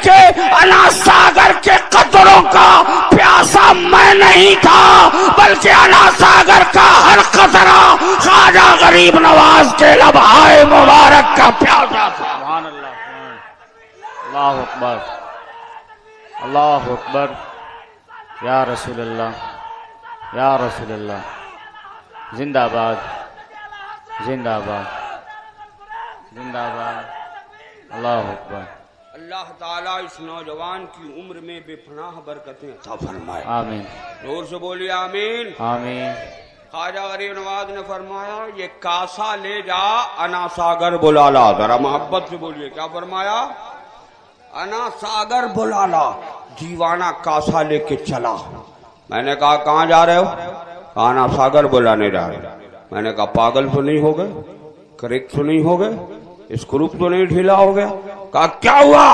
کے انا ساگر کے قطروں کا پیاسا میں نہیں تھا، بلکہ انا ساگر کا ہر قطرہ خواجہ غریب نواز کے لبہائے مبارک کا پیاسا تھا۔ سبحان اللہ، اللہ اکبر، اللہ اکبر، یا رسول اللہ، یا رسول اللہ، زندہ باد، زندہ باد، زندہ باد، اللہ اکبر۔ اللہ تعالیٰ اس نوجوان کی عمر میں بے پناہ برکتیں عطا فرمائے، آمین، زور سے بولیے آمین، آمین۔ خواجہ غریب نواز نے فرمایا یہ کاسا لے جا، انا ساگر بلا لا، ذرا محبت سے بولیے کیا فرمایا؟ انا ساگر بلا لا۔ دیوانہ کاسا لے کے چلا۔ میں نے کہا کہاں جا رہے ہو؟ کہا انا ساگر بلانے جا رہے۔ میں نے کہا پاگل تو نہیں ہو گئے؟ کریک تو نہیں ہو گئے؟ اسکروپ تو نہیں ڈھیلا ہو گیا؟ کہا کیا ہوا؟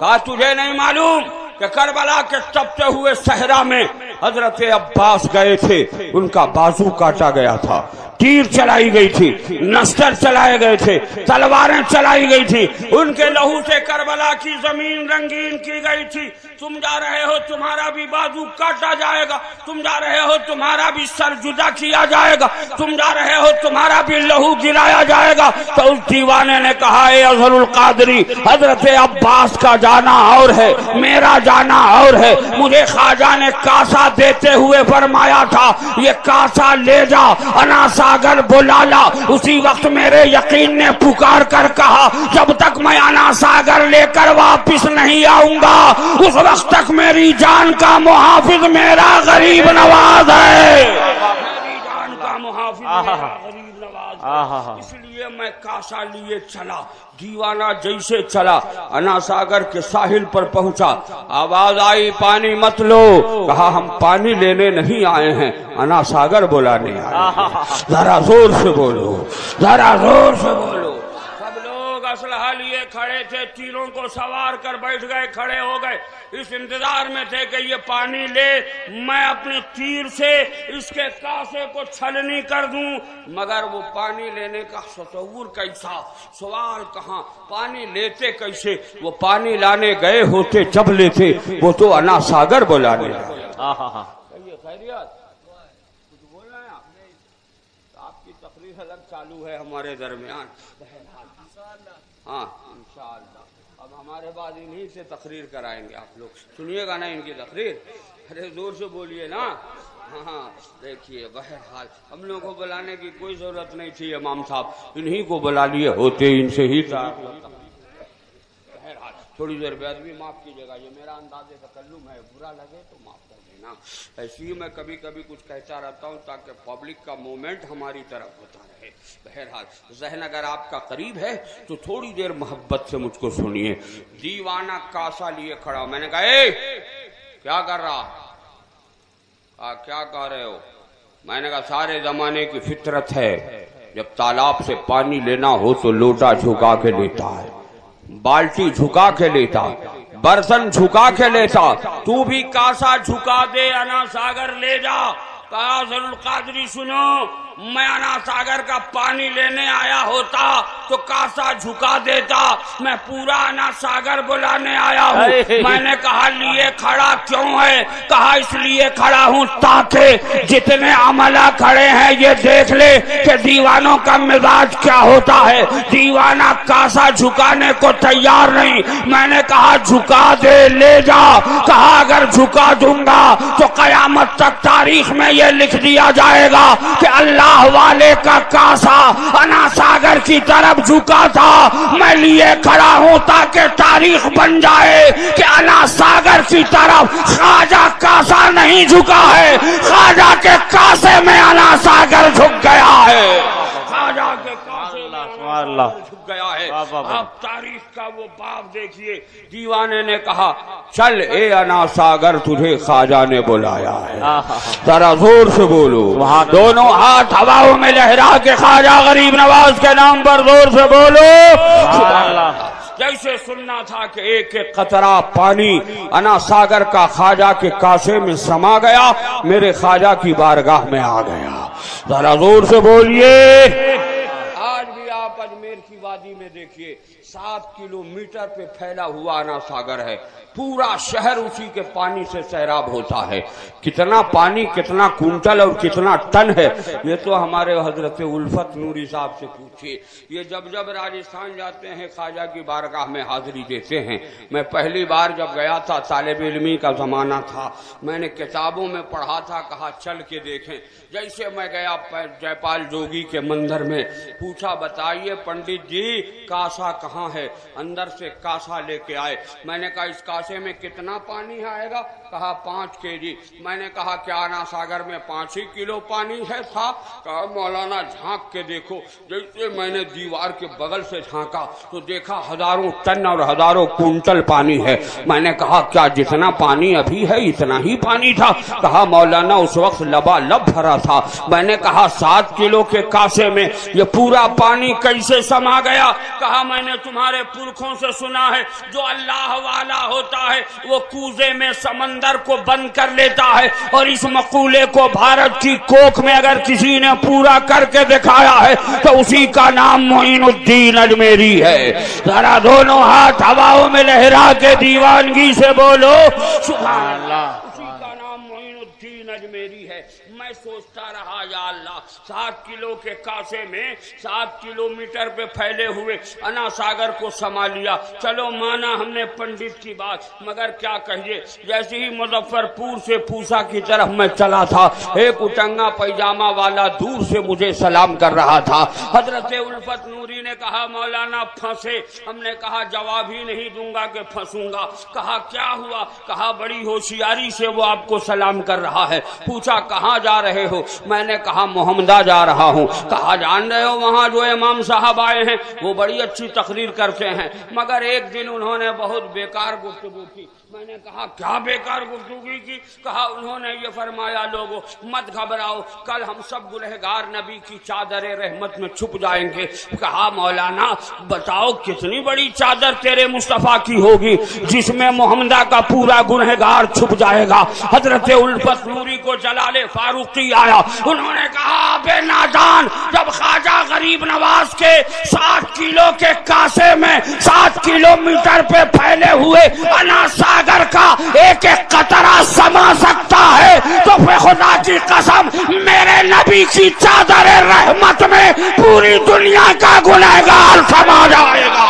کہا تجھے نہیں معلوم کہ کربلا کے تپتے ہوئے صحرا میں حضرت عباس گئے تھے، ان کا بازو کاٹا گیا تھا، تیر چلائی گئی تھی، نستر چلائے گئے تھے، تلواریں چلائی گئی تھی، ان کے لہو سے کربلا کی زمین رنگین کی گئی تھی۔ تم جا رہے ہو تمہارا بھی بازو کاٹا جائے گا، تم جا رہے ہو تمہارا بھی سر جدا کیا جائے گا، تم جا رہے ہو تمہارا بھی لہو گرایا جائے گا۔ تو اس دیوانے نے کہا اے اظہر القادری، حضرت عباس کا جانا اور ہے، میرا جانا اور ہے۔ مجھے خواجہ نے کاسا دیتے ہوئے فرمایا تھا یہ کاسا لے جا، انا ساگر بلا لا۔ اسی وقت میرے یقین نے پکار کر کہا جب تک میں انا ساگر لے کر واپس نہیں آؤں گا اس وقت تک میری جان کا محافظ میرا غریب نواز ہے، میری جان کا محافظ میرا غریب نواز ہے۔ اس لیے میں کاسا لیے چلا۔ دیوانہ جیسے چلا انا ساگر کے ساحل پر پہنچا، آواز آئی پانی مت لو۔ کہا ہم پانی لینے نہیں آئے ہیں، انا ساگر بلانے آئے ہیں۔ ذرا زور سے بولو، ذرا زور سے بولو۔ سب اسلحہ لیے کھڑے تھے، تیروں کو سوار کر بیٹھ گئے، کھڑے ہو گئے، اس انتظار میں تھے کہ یہ پانی لے، میں اپنے تیر سے اس کے کاسے کو چھلنی کر دوں، مگر وہ پانی لینے کا تصور کیسا، سوال کہاں، پانی لیتے کیسے؟ وہ پانی لانے گئے ہوتے جب لیتے، وہ تو انا ساگر بلانے گئے۔ خیریت کچھ بول رہے ہیں آپ کی تقریر الگ چالو ہے ہمارے درمیان، ہاں انشاءاللہ اب ہمارے بعد انہی سے تقریر کرائیں گے، آپ لوگ سنیے گا نا ان کی تقریر، ارے زور سے بولیے نا، ہاں دیکھیے بہرحال ہم لوگوں کو بلانے کی کوئی ضرورت نہیں تھی، امام صاحب انہی کو بلا لیے ہوتے، ان سے ہی تھا۔ بہرحال تھوڑی دیر بعد بھی معاف کیجیے گا، یہ میرا انداز تکلم ہے، برا لگے تو معاف کر دینا، ایسے ہی میں کبھی کبھی کچھ کہتا رہتا ہوں تاکہ پبلک کا موومنٹ ہماری طرف ہوتا رہے۔ بہرحال ذہن اگر آپ کا قریب ہے تو تھوڑی دیر محبت سے مجھ کو سنیے۔ دیوانہ کاسا لیے کھڑا، میں نے کہا اے کیا کر رہا، کیا کہہ رہے ہو؟ میں نے کہا سارے زمانے کی فطرت ہے، جب تالاب سے پانی لینا ہو تو لوٹا جھکا کے لیتا ہے، بالٹی جھکا کے لیتا، برتن جھکا کے لیتا، تو بھی کاسا جھکا دے، انا ساگر لے جا۔ کہا ضرور القادری سنو، میں انا ساگر کا پانی لینے آیا ہوتا تو کاسا جھکا دیتا، میں پورا انا ساگر بلانے آیا ہوں۔ میں نے کہا لیے کھڑا کیوں ہے؟ کہا اس لیے کھڑا ہوں تاکہ جتنے عملہ کھڑے ہیں یہ دیکھ لے کہ دیوانوں کا مزاج کیا ہوتا ہے۔ دیوانہ کاسا جھکانے کو تیار نہیں، میں نے کہا جھکا دے لے جا۔ کہا اگر جھکا دوں گا تو قیامت تک تاریخ میں یہ لکھ دیا جائے گا کہ اللہ والے کا کاسا انا ساگر کی طرف جھکا تھا، میں لیے کھڑا ہوں تاکہ تاریخ بن جائے کہ انا ساگر کی طرف خواجہ کاسا نہیں جھکا ہے، خواجہ کے کاسے میں انا ساگر جھک گیا ہے، خواجہ کے کاسے میں انا ساگر جھک گیا ہے۔ اب تاریخ کا وہ باب دیکھیے، دیوانے نے کہا چل اے انا ساگر تجھے خواجہ نے بلایا ہے، ذرا زور سے بولو، دونوں ہاتھ ہواؤں میں لہرا کے خواجہ غریب نواز کے نام پر زور سے بولو۔ جیسے سننا تھا کہ ایک ایک قطرہ پانی انا ساگر کا خواجہ کے کاسے میں سما گیا، میرے خواجہ کی بارگاہ میں آ گیا، ذرا زور سے بولیے۔ آج بھی آپ اجمیر کی وادی میں دیکھیے 7 کلومیٹر پہ پھیلا ہوا انا ساگر ہے، پورا شہر اسی کے پانی سے سیراب ہوتا ہے۔ کتنا پانی، کتنا کنٹل اور کتنا ٹن ہے یہ تو ہمارے حضرت الفت نوری صاحب سے پوچھیے۔ یہ جب راجستھان جاتے ہیں خواجہ کی بارگاہ میں حاضری دیتے ہیں۔ میں پہلی بار جب گیا تھا طالب علمی کا زمانہ تھا، میں نے کتابوں میں پڑھا تھا، کہا چل کے دیکھیں۔ جیسے میں گیا جے پال جوگی کے مندر میں، پوچھا بتائیے پنڈت جی کاسا کہاں ہے؟ اندر سے کاسا لے کے آئے، میں نے کہا اس کاسے میں کتنا پانی آئے گا؟ کہا 5 kg۔ میں نے کہا کیا انا ساگر میں 5 ہی کلو پانی ہے تھا؟ کہا مولانا جھانک کے دیکھو۔ جیسے میں نے دیوار کے بغل سے جھانکا تو دیکھا ہزاروں ٹن اور ہزاروں کنٹل پانی ہے۔ میں نے کہا کیا جتنا پانی ابھی ہے اتنا ہی پانی تھا؟ کہا مولانا اس وقت لبالب بھرا تھا۔ میں نے کہا 7 کلو کے کاسے میں یہ پورا پانی کیسے سما گیا؟ کہا میں نے تمہارے پرکھوں سے سنا ہے جو اللہ والا ہوتا ہے وہ کوزے میں سمندر کو بند کر لیتا ہے، اور اس مقولے کو بھارت کی کوکھ میں اگر کسی نے پورا کر کے دکھایا ہے تو اسی کا نام معین الدین اجمیری ہے۔ ذرا دونوں ہاتھ ہواؤں میں لہرا کے دیوانگی سے بولو سبحان اللہ۔ اسی کا نام معین الدین اجمیری ہے۔ میں سوچتا رہا یا اللہ 7 کلو کے کاسے میں 7 کلومیٹر پہ پھیلے ہوئے انا ساگر کو سما لیا، چلو مانا ہم نے پنڈت کی بات، مگر کیا کہیے جیسے ہی مظفر پور سے پوسا کی طرف میں چلا تھا، ایک اٹنگا پیجامہ والا دور سے مجھے سلام کر رہا تھا۔ حضرت الفت نوری نے کہا مولانا پھنسے؟ ہم نے کہا جواب ہی نہیں دوں گا کہ پھنسوں گا۔ کہا کیا ہوا؟ کہا بڑی ہوشیاری سے وہ آپ کو سلام کر رہا ہے۔ پوچھا پوچھا کہاں جا رہے ہو؟ میں نے کہا محمدہ جا رہا ہوں۔ کہا جان رہے ہو وہاں جو امام صاحب آئے ہیں وہ بڑی اچھی تقریر کرتے ہیں، مگر ایک دن انہوں نے بہت بیکار گفتگو کی۔ میں نے کہا کیا بیکار گفتگو کی؟ کہا انہوں نے یہ فرمایا لوگو مت گھبراؤ، کل ہم سب گنہگار نبی کی چادر رحمت میں چھپ جائیں گے۔ کہا مولانا بتاؤ کتنی بڑی چادر تیرے مصطفیٰ کی ہوگی جس میں محمدہ کا پورا گنہگار چھپ جائے گا؟ حضرت الفت نوری کو جلال فاروقی آیا، انہوں نے کہا بے نادان، جب خواجہ غریب نواز کے 60 کلو کے کاسے میں 7 کلومیٹر پہ پھیلے ہوئے انا ساگر کا ایک ایک قطرہ سما سکتا ہے تو پھر خدا کی قسم میرے نبی کی چادر رحمت میں پوری دنیا کا گنہگار سما جائے گا،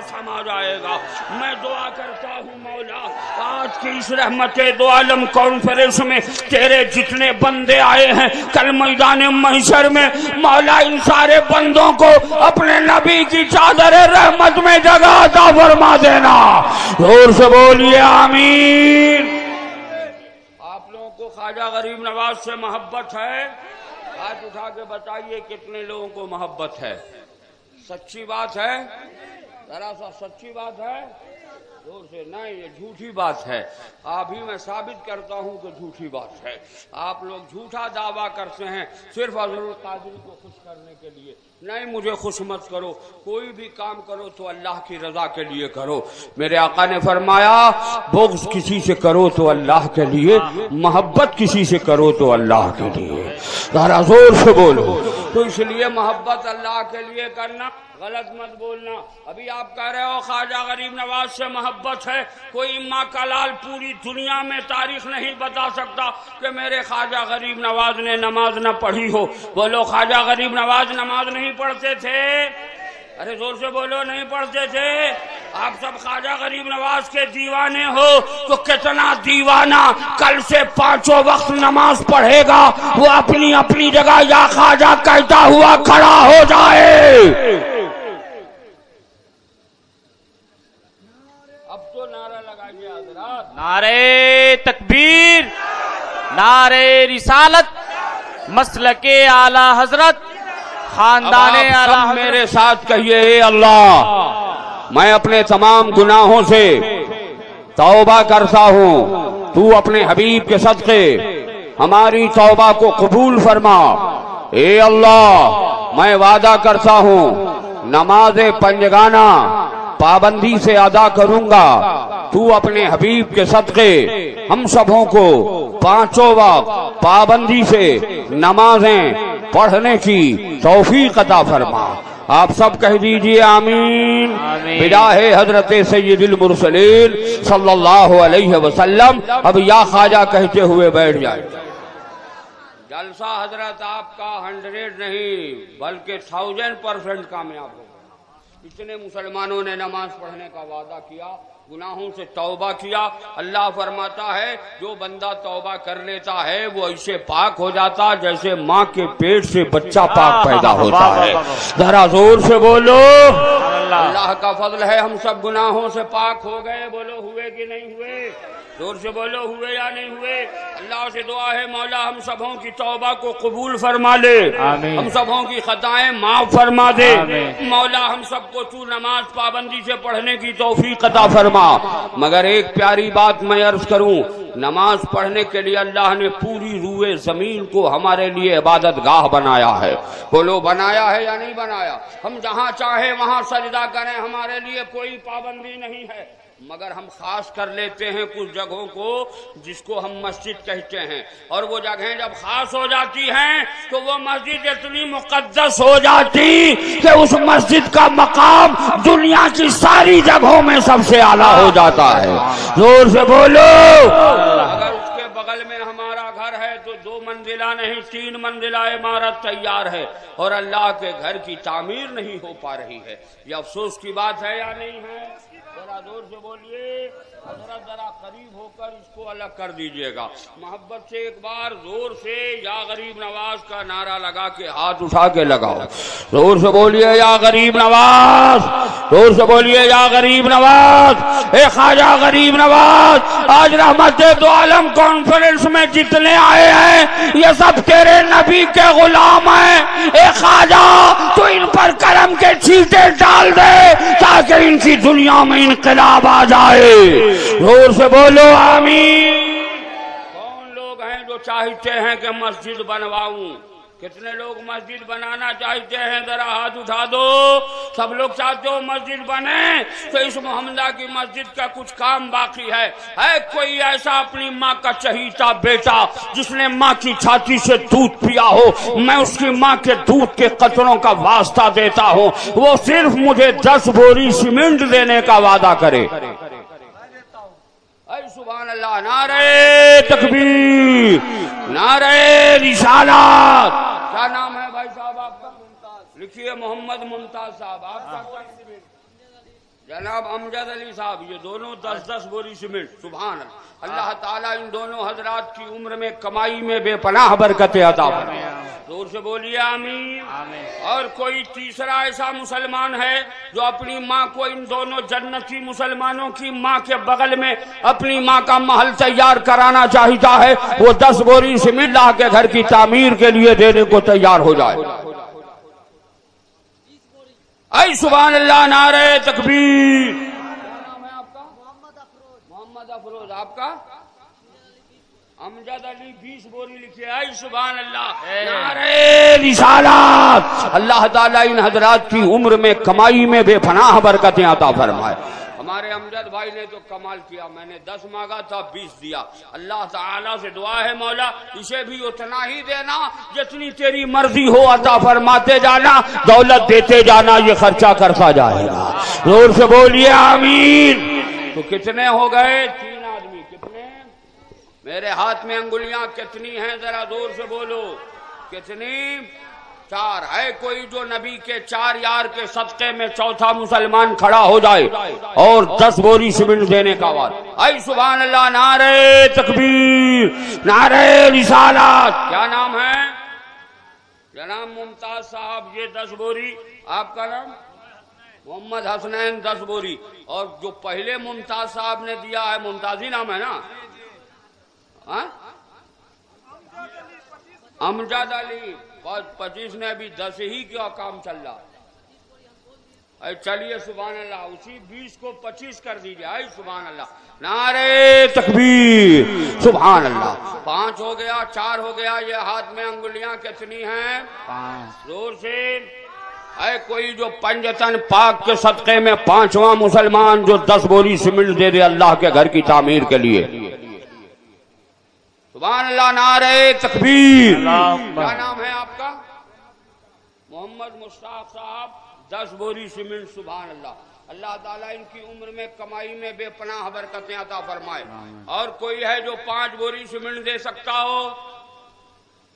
سما جائے گا۔ میں دعا کرتا ہوں مولا آج کی اس رحمت دو عالم کانفرنس میں تیرے جتنے بندے آئے ہیں کل میدان محشر میں مولا ان سارے بندوں کو اپنے نبی کی چادر رحمت میں جگہ عطا فرما دینا۔ زور سے بولیے آمین۔ آپ لوگوں کو خواجہ غریب نواز سے محبت ہے؟ ہاتھ اٹھا کے بتائیے کتنے لوگوں کو محبت ہے؟ سچی بات ہے؟ ذرا سا سچی بات ہے؟ زور سے نہیں، یہ جھوٹی بات ہے۔ ابھی میں ثابت کرتا ہوں کہ جھوٹی بات ہے۔ آپ لوگ جھوٹا دعویٰ کرتے ہیں صرف حضرت قادری کو خوش کرنے کے لیے۔ نہیں، مجھے خوش مت کرو، کوئی بھی کام کرو تو اللہ کی رضا کے لیے کرو۔ میرے آقا نے فرمایا بغض کسی سے کرو تو اللہ کے لیے، محبت کسی سے کرو تو اللہ کے لیے۔ ذرا زور سے بولو۔ تو اس لیے محبت اللہ کے لیے کرنا، غلط مت بولنا۔ ابھی آپ کہہ رہے ہو خواجہ غریب نواز سے محبت ہے، کوئی ماں کا لال پوری دنیا میں تاریخ نہیں بتا سکتا کہ میرے خواجہ غریب نواز نے نماز نہ پڑھی ہو۔ بولو خواجہ غریب نواز نماز نہیں پڑھتے تھے؟ ارے زور سے بولو، نہیں پڑھتے تھے؟ آپ سب خواجہ غریب نواز کے دیوانے ہو تو کتنا دیوانہ کل سے 5 وقت نماز پڑھے گا وہ اپنی اپنی جگہ یا خواجہ کہتا ہوا کھڑا ہو جائے۔ اب تو نعرہ لگائیے حضرات، نعرے تکبیر، نعرے رسالت، مسلک اعلی حضرت، خاندان اعلی حضرت۔ میرے ساتھ کہیے اے اللہ میں اپنے تمام گناہوں سے توبہ کرتا ہوں، تو اپنے حبیب کے صدقے ہماری توبہ کو قبول فرما۔ اے اللہ میں وعدہ کرتا ہوں نماز پنجگانہ پابندی سے ادا کروں گا، تو اپنے حبیب کے صدقے ہم سبوں کو 5 وقت پابندی سے نمازیں پڑھنے کی توفیق عطا فرما۔ آپ سب کہہ دیجئے آمین بجاہ حضرت سید المرسلین صلی اللہ علیہ وسلم۔ اب یا خواجہ کہتے ہوئے بیٹھ جائے۔ جلسہ حضرت آپ کا 100 نہیں بلکہ 1000% کامیاب ہوگا۔ اتنے مسلمانوں نے نماز پڑھنے کا وعدہ کیا، گناہوں سے توبہ کیا۔ اللہ فرماتا ہے جو بندہ توبہ کر لیتا ہے وہ ایسے پاک ہو جاتا جیسے ماں کے پیٹ سے بچہ پاک پیدا ہوتا ہے۔ ذرا زور سے بولو، اللہ کا فضل ہے ہم سب گناہوں سے پاک ہو گئے۔ بولو ہوئے کہ نہیں ہوئے؟ زور سے بولو ہوئے یا نہیں ہوئے؟ اللہ سے دعا ہے مولا ہم سبوں کی توبہ کو قبول فرما لے، ہم سبوں کی خطائیں معاف فرما دے۔ مولا ہم سب کو تو نماز پابندی سے پڑھنے کی توفیق عطا فرما۔ مگر ایک پیاری بات میں عرض کروں، نماز پڑھنے کے لیے اللہ نے پوری روئے زمین کو ہمارے لیے عبادت گاہ بنایا ہے۔ بولو بنایا ہے یا نہیں بنایا؟ ہم جہاں چاہے وہاں سجدہ کریں، ہمارے لیے کوئی پابندی نہیں ہے، مگر ہم خاص کر لیتے ہیں کچھ جگہوں کو جس کو ہم مسجد کہتے ہیں، اور وہ جگہیں جب خاص ہو جاتی ہیں تو وہ مسجد اتنی مقدس ہو جاتی کہ اس مسجد کا مقام دنیا کی ساری جگہوں میں سب سے اعلیٰ ہو جاتا ہے۔ زور سے بولو۔ اگر اس کے بغل میں ہمارا گھر ہے تو 2 منزلہ نہیں 3 منزلہ عمارت تیار ہے اور اللہ کے گھر کی تعمیر نہیں ہو پا رہی ہے، یہ افسوس کی بات ہے یا نہیں ہے؟ ذرا زور سے بولیے۔ حضرت ذرا قریب ہو کر اس کو الگ کر دیجئے گا. محبت سے ایک بار زور سے یا غریب نواز کا نعرہ لگا کے ہاتھ اٹھا کے لگاؤ. زور سے بولیے یا غریب نواز, زور سے بولیے یا غریب نواز. اے خواجہ غریب نواز, آج رحمت دو عالم کانفرنس میں جتنے آئے ہیں یہ سب تیرے نبی کے غلام ہیں. اے خواجہ تو ان پر کرم کے چھینٹے ڈال دے تاکہ ان کی دنیا میں انقلاب آ جائے. زور سے بولو آمین. کون لوگ ہیں جو چاہتے ہیں کہ مسجد بنواؤں؟ کتنے لوگ مسجد بنانا چاہتے ہیں؟ ذرا ہاتھ اٹھا دو. سب لوگ چاہتے ہو مسجد بنے. تو اس محمدہ کی مسجد کا کچھ کام باقی ہے. کوئی ایسا اپنی ماں کا چہیتا بیٹا جس نے ماں کی چھاتی سے دودھ پیا ہو, میں اس کی ماں کے دودھ کے قطروں کا واسطہ دیتا ہوں, وہ صرف مجھے 10 بوری سیمنٹ دینے کا وعدہ کرے. اے سبحان اللہ. نعرہ تکبیر, نعرہ رسالت. کیا نام ہے بھائی صاحب آپ کا؟ لکھیے محمد ممتاز صاحب. آپ کا جناب امجد علی صاحب. یہ دونوں 10-10 بوری سیمنٹ. سبحان اللہ. اللہ تعالیٰ ان دونوں حضرات کی عمر میں کمائی میں بے پناہ برکتیں عطا فرمائے. زور سے بولیے آمین. اور کوئی تیسرا ایسا مسلمان ہے جو اپنی ماں کو ان دونوں جنتی مسلمانوں کی ماں کے بغل میں اپنی ماں کا محل تیار کرانا چاہتا ہے, وہ 10 بوری سیمنٹ لا کے گھر کی تعمیر کے لیے دینے کو تیار ہو جائے. اے سبحان اللہ. نعرہ تکبیر. نام ہے آپ کا؟ محمد افروز. آپ کا امجد علی. 20 بوری لکھے. اے سبحان اللہ. نعرہ رسالت. اللہ تعالیٰ ان حضرات کی عمر میں کمائی میں بے پناہ برکتیں عطا فرمائے. ہمارے امجد بھائی نے تو کمال کیا. میں نے 10 مانگا تھا 20 دیا. اللہ تعالیٰ سے دعا ہے مولا اسے بھی اتنا ہی دینا جتنی تیری مرضی ہو عطا فرماتے جانا, دولت دیتے جانا, یہ خرچہ کرتا جائے گا. زور سے بولیے آمین. تو کتنے ہو گئے؟ 3 آدمی. کتنے؟ میرے ہاتھ میں انگلیاں کتنی ہیں؟ ذرا زور سے بولو. کتنی؟ 4. ہے کوئی جو نبی کے 4 یار کے صدقے میں چوتھا مسلمان کھڑا ہو جائے اور 10 بوری سیمنٹ دینے کا وعدہ؟ اے سبحان اللہ. نعرہ تکبیر, نعرہ رسالت. کیا نام ہے؟ جناب ممتاز صاحب. یہ 10 بوری. آپ کا نام؟ محمد حسنین. 10 بوری. اور جو پہلے ممتاز صاحب نے دیا ہے, ممتازی نام ہے نا, امجد علی. 25 نے ابھی 10 ہی کا کام چل رہا. چلیے سبحان اللہ. اسی 20 کو 25 کر دیجیے. آئی سبحان اللہ. نعرہ تکبیر. سبحان اللہ. 5 ہو گیا, 4 ہو گیا. یہ ہاتھ میں انگلیاں کتنی ہیں؟ 5. زور سے. اے کوئی جو پنجتن پاک کے صدقے میں 5واں مسلمان جو 10 بوری سیمنٹ دے دے اللہ کے گھر کی تعمیر کے لیے. سبحان اللہ. نعرہ تکبیر. کیا نام ہے آپ کا؟ محمد مشتاق صاحب. 10 بوری سیمنٹ. سبحان اللہ. اللہ تعالیٰ ان کی عمر میں کمائی میں بے پناہ برکتیں عطا فرمائے. اور کوئی ہے جو 5 بوری سیمنٹ دے سکتا ہو؟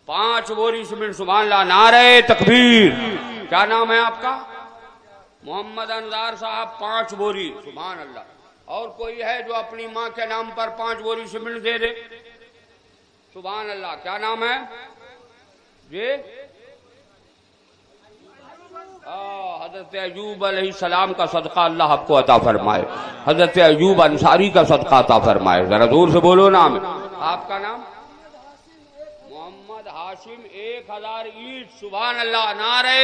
5 بوری سیمنٹ. سبحان اللہ. نعرہ تکبیر. کیا نام ہے آپ کا؟ محمد انصار صاحب. 5 بوری. سبحان اللہ. اور کوئی ہے جو اپنی ماں کے نام پر 5 بوری سیمنٹ دے دے؟ سبحان اللہ. کیا نام ہے جی؟ حضرت ایوب علیہ السلام کا صدقہ اللہ آپ کو عطا فرمائے. حضرت ایوب انصاری کا صدقہ عطا فرمائے. ذرا دور سے بولو نام. آپ کا نام؟ محمد ہاشم. 1000 اینٹ. سبحان اللہ. نعرہ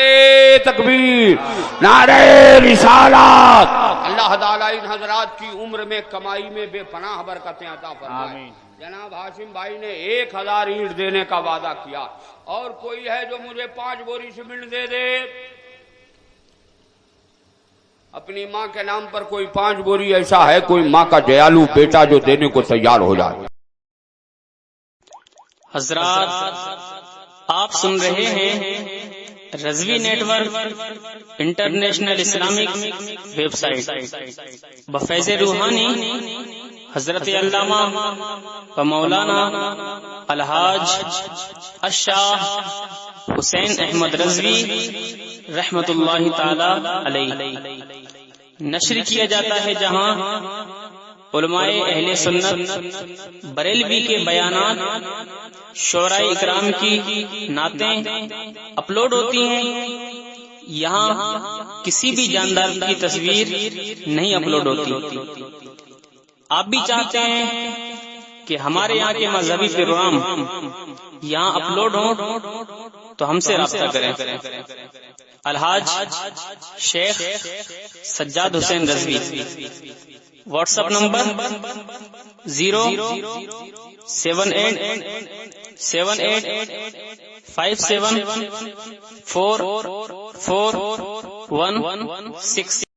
تکبیر, نعرہ رسالت. اللہ تعالیٰ ان حضرات کی عمر میں کمائی میں بے پناہ برکتیں عطا فرمائے. جناب ہاشم بھائی نے 1000 اینٹ دینے کا وعدہ کیا. اور کوئی ہے جو مجھے 5 بوری سیمنٹ دے دے؟ اپنی ماں کے نام پر کوئی 5 بوری. ایسا ہے کوئی ماں کا دیالو بیٹا جو دینے کو تیار ہو جائے؟ حضرات آپ سن رہے ہیں Rizvi network international Islamic website بفیض روحانی حضرت علامہ و مولانا الحاج الشاہ حسین احمد رضوی رحمت اللہ تعالی علیہ نشر کیا جاتا ہے، جہاں علماء اہل سنت بریلوی کے بیانات، شعراء اکرام کی نعتیں اپلوڈ ہوتی ہیں. یہاں کسی بھی جاندار کی تصویر نہیں اپلوڈ ہوتی. آپ بھی چاہتے ہیں کہ ہمارے یہاں کے مذہبی پروگرام یہاں اپلوڈ ہوں تو ہم سے رابطہ کریں. الحاج شیخ سجاد حسین رضوی، واٹس ایپ نمبر 0787857444116.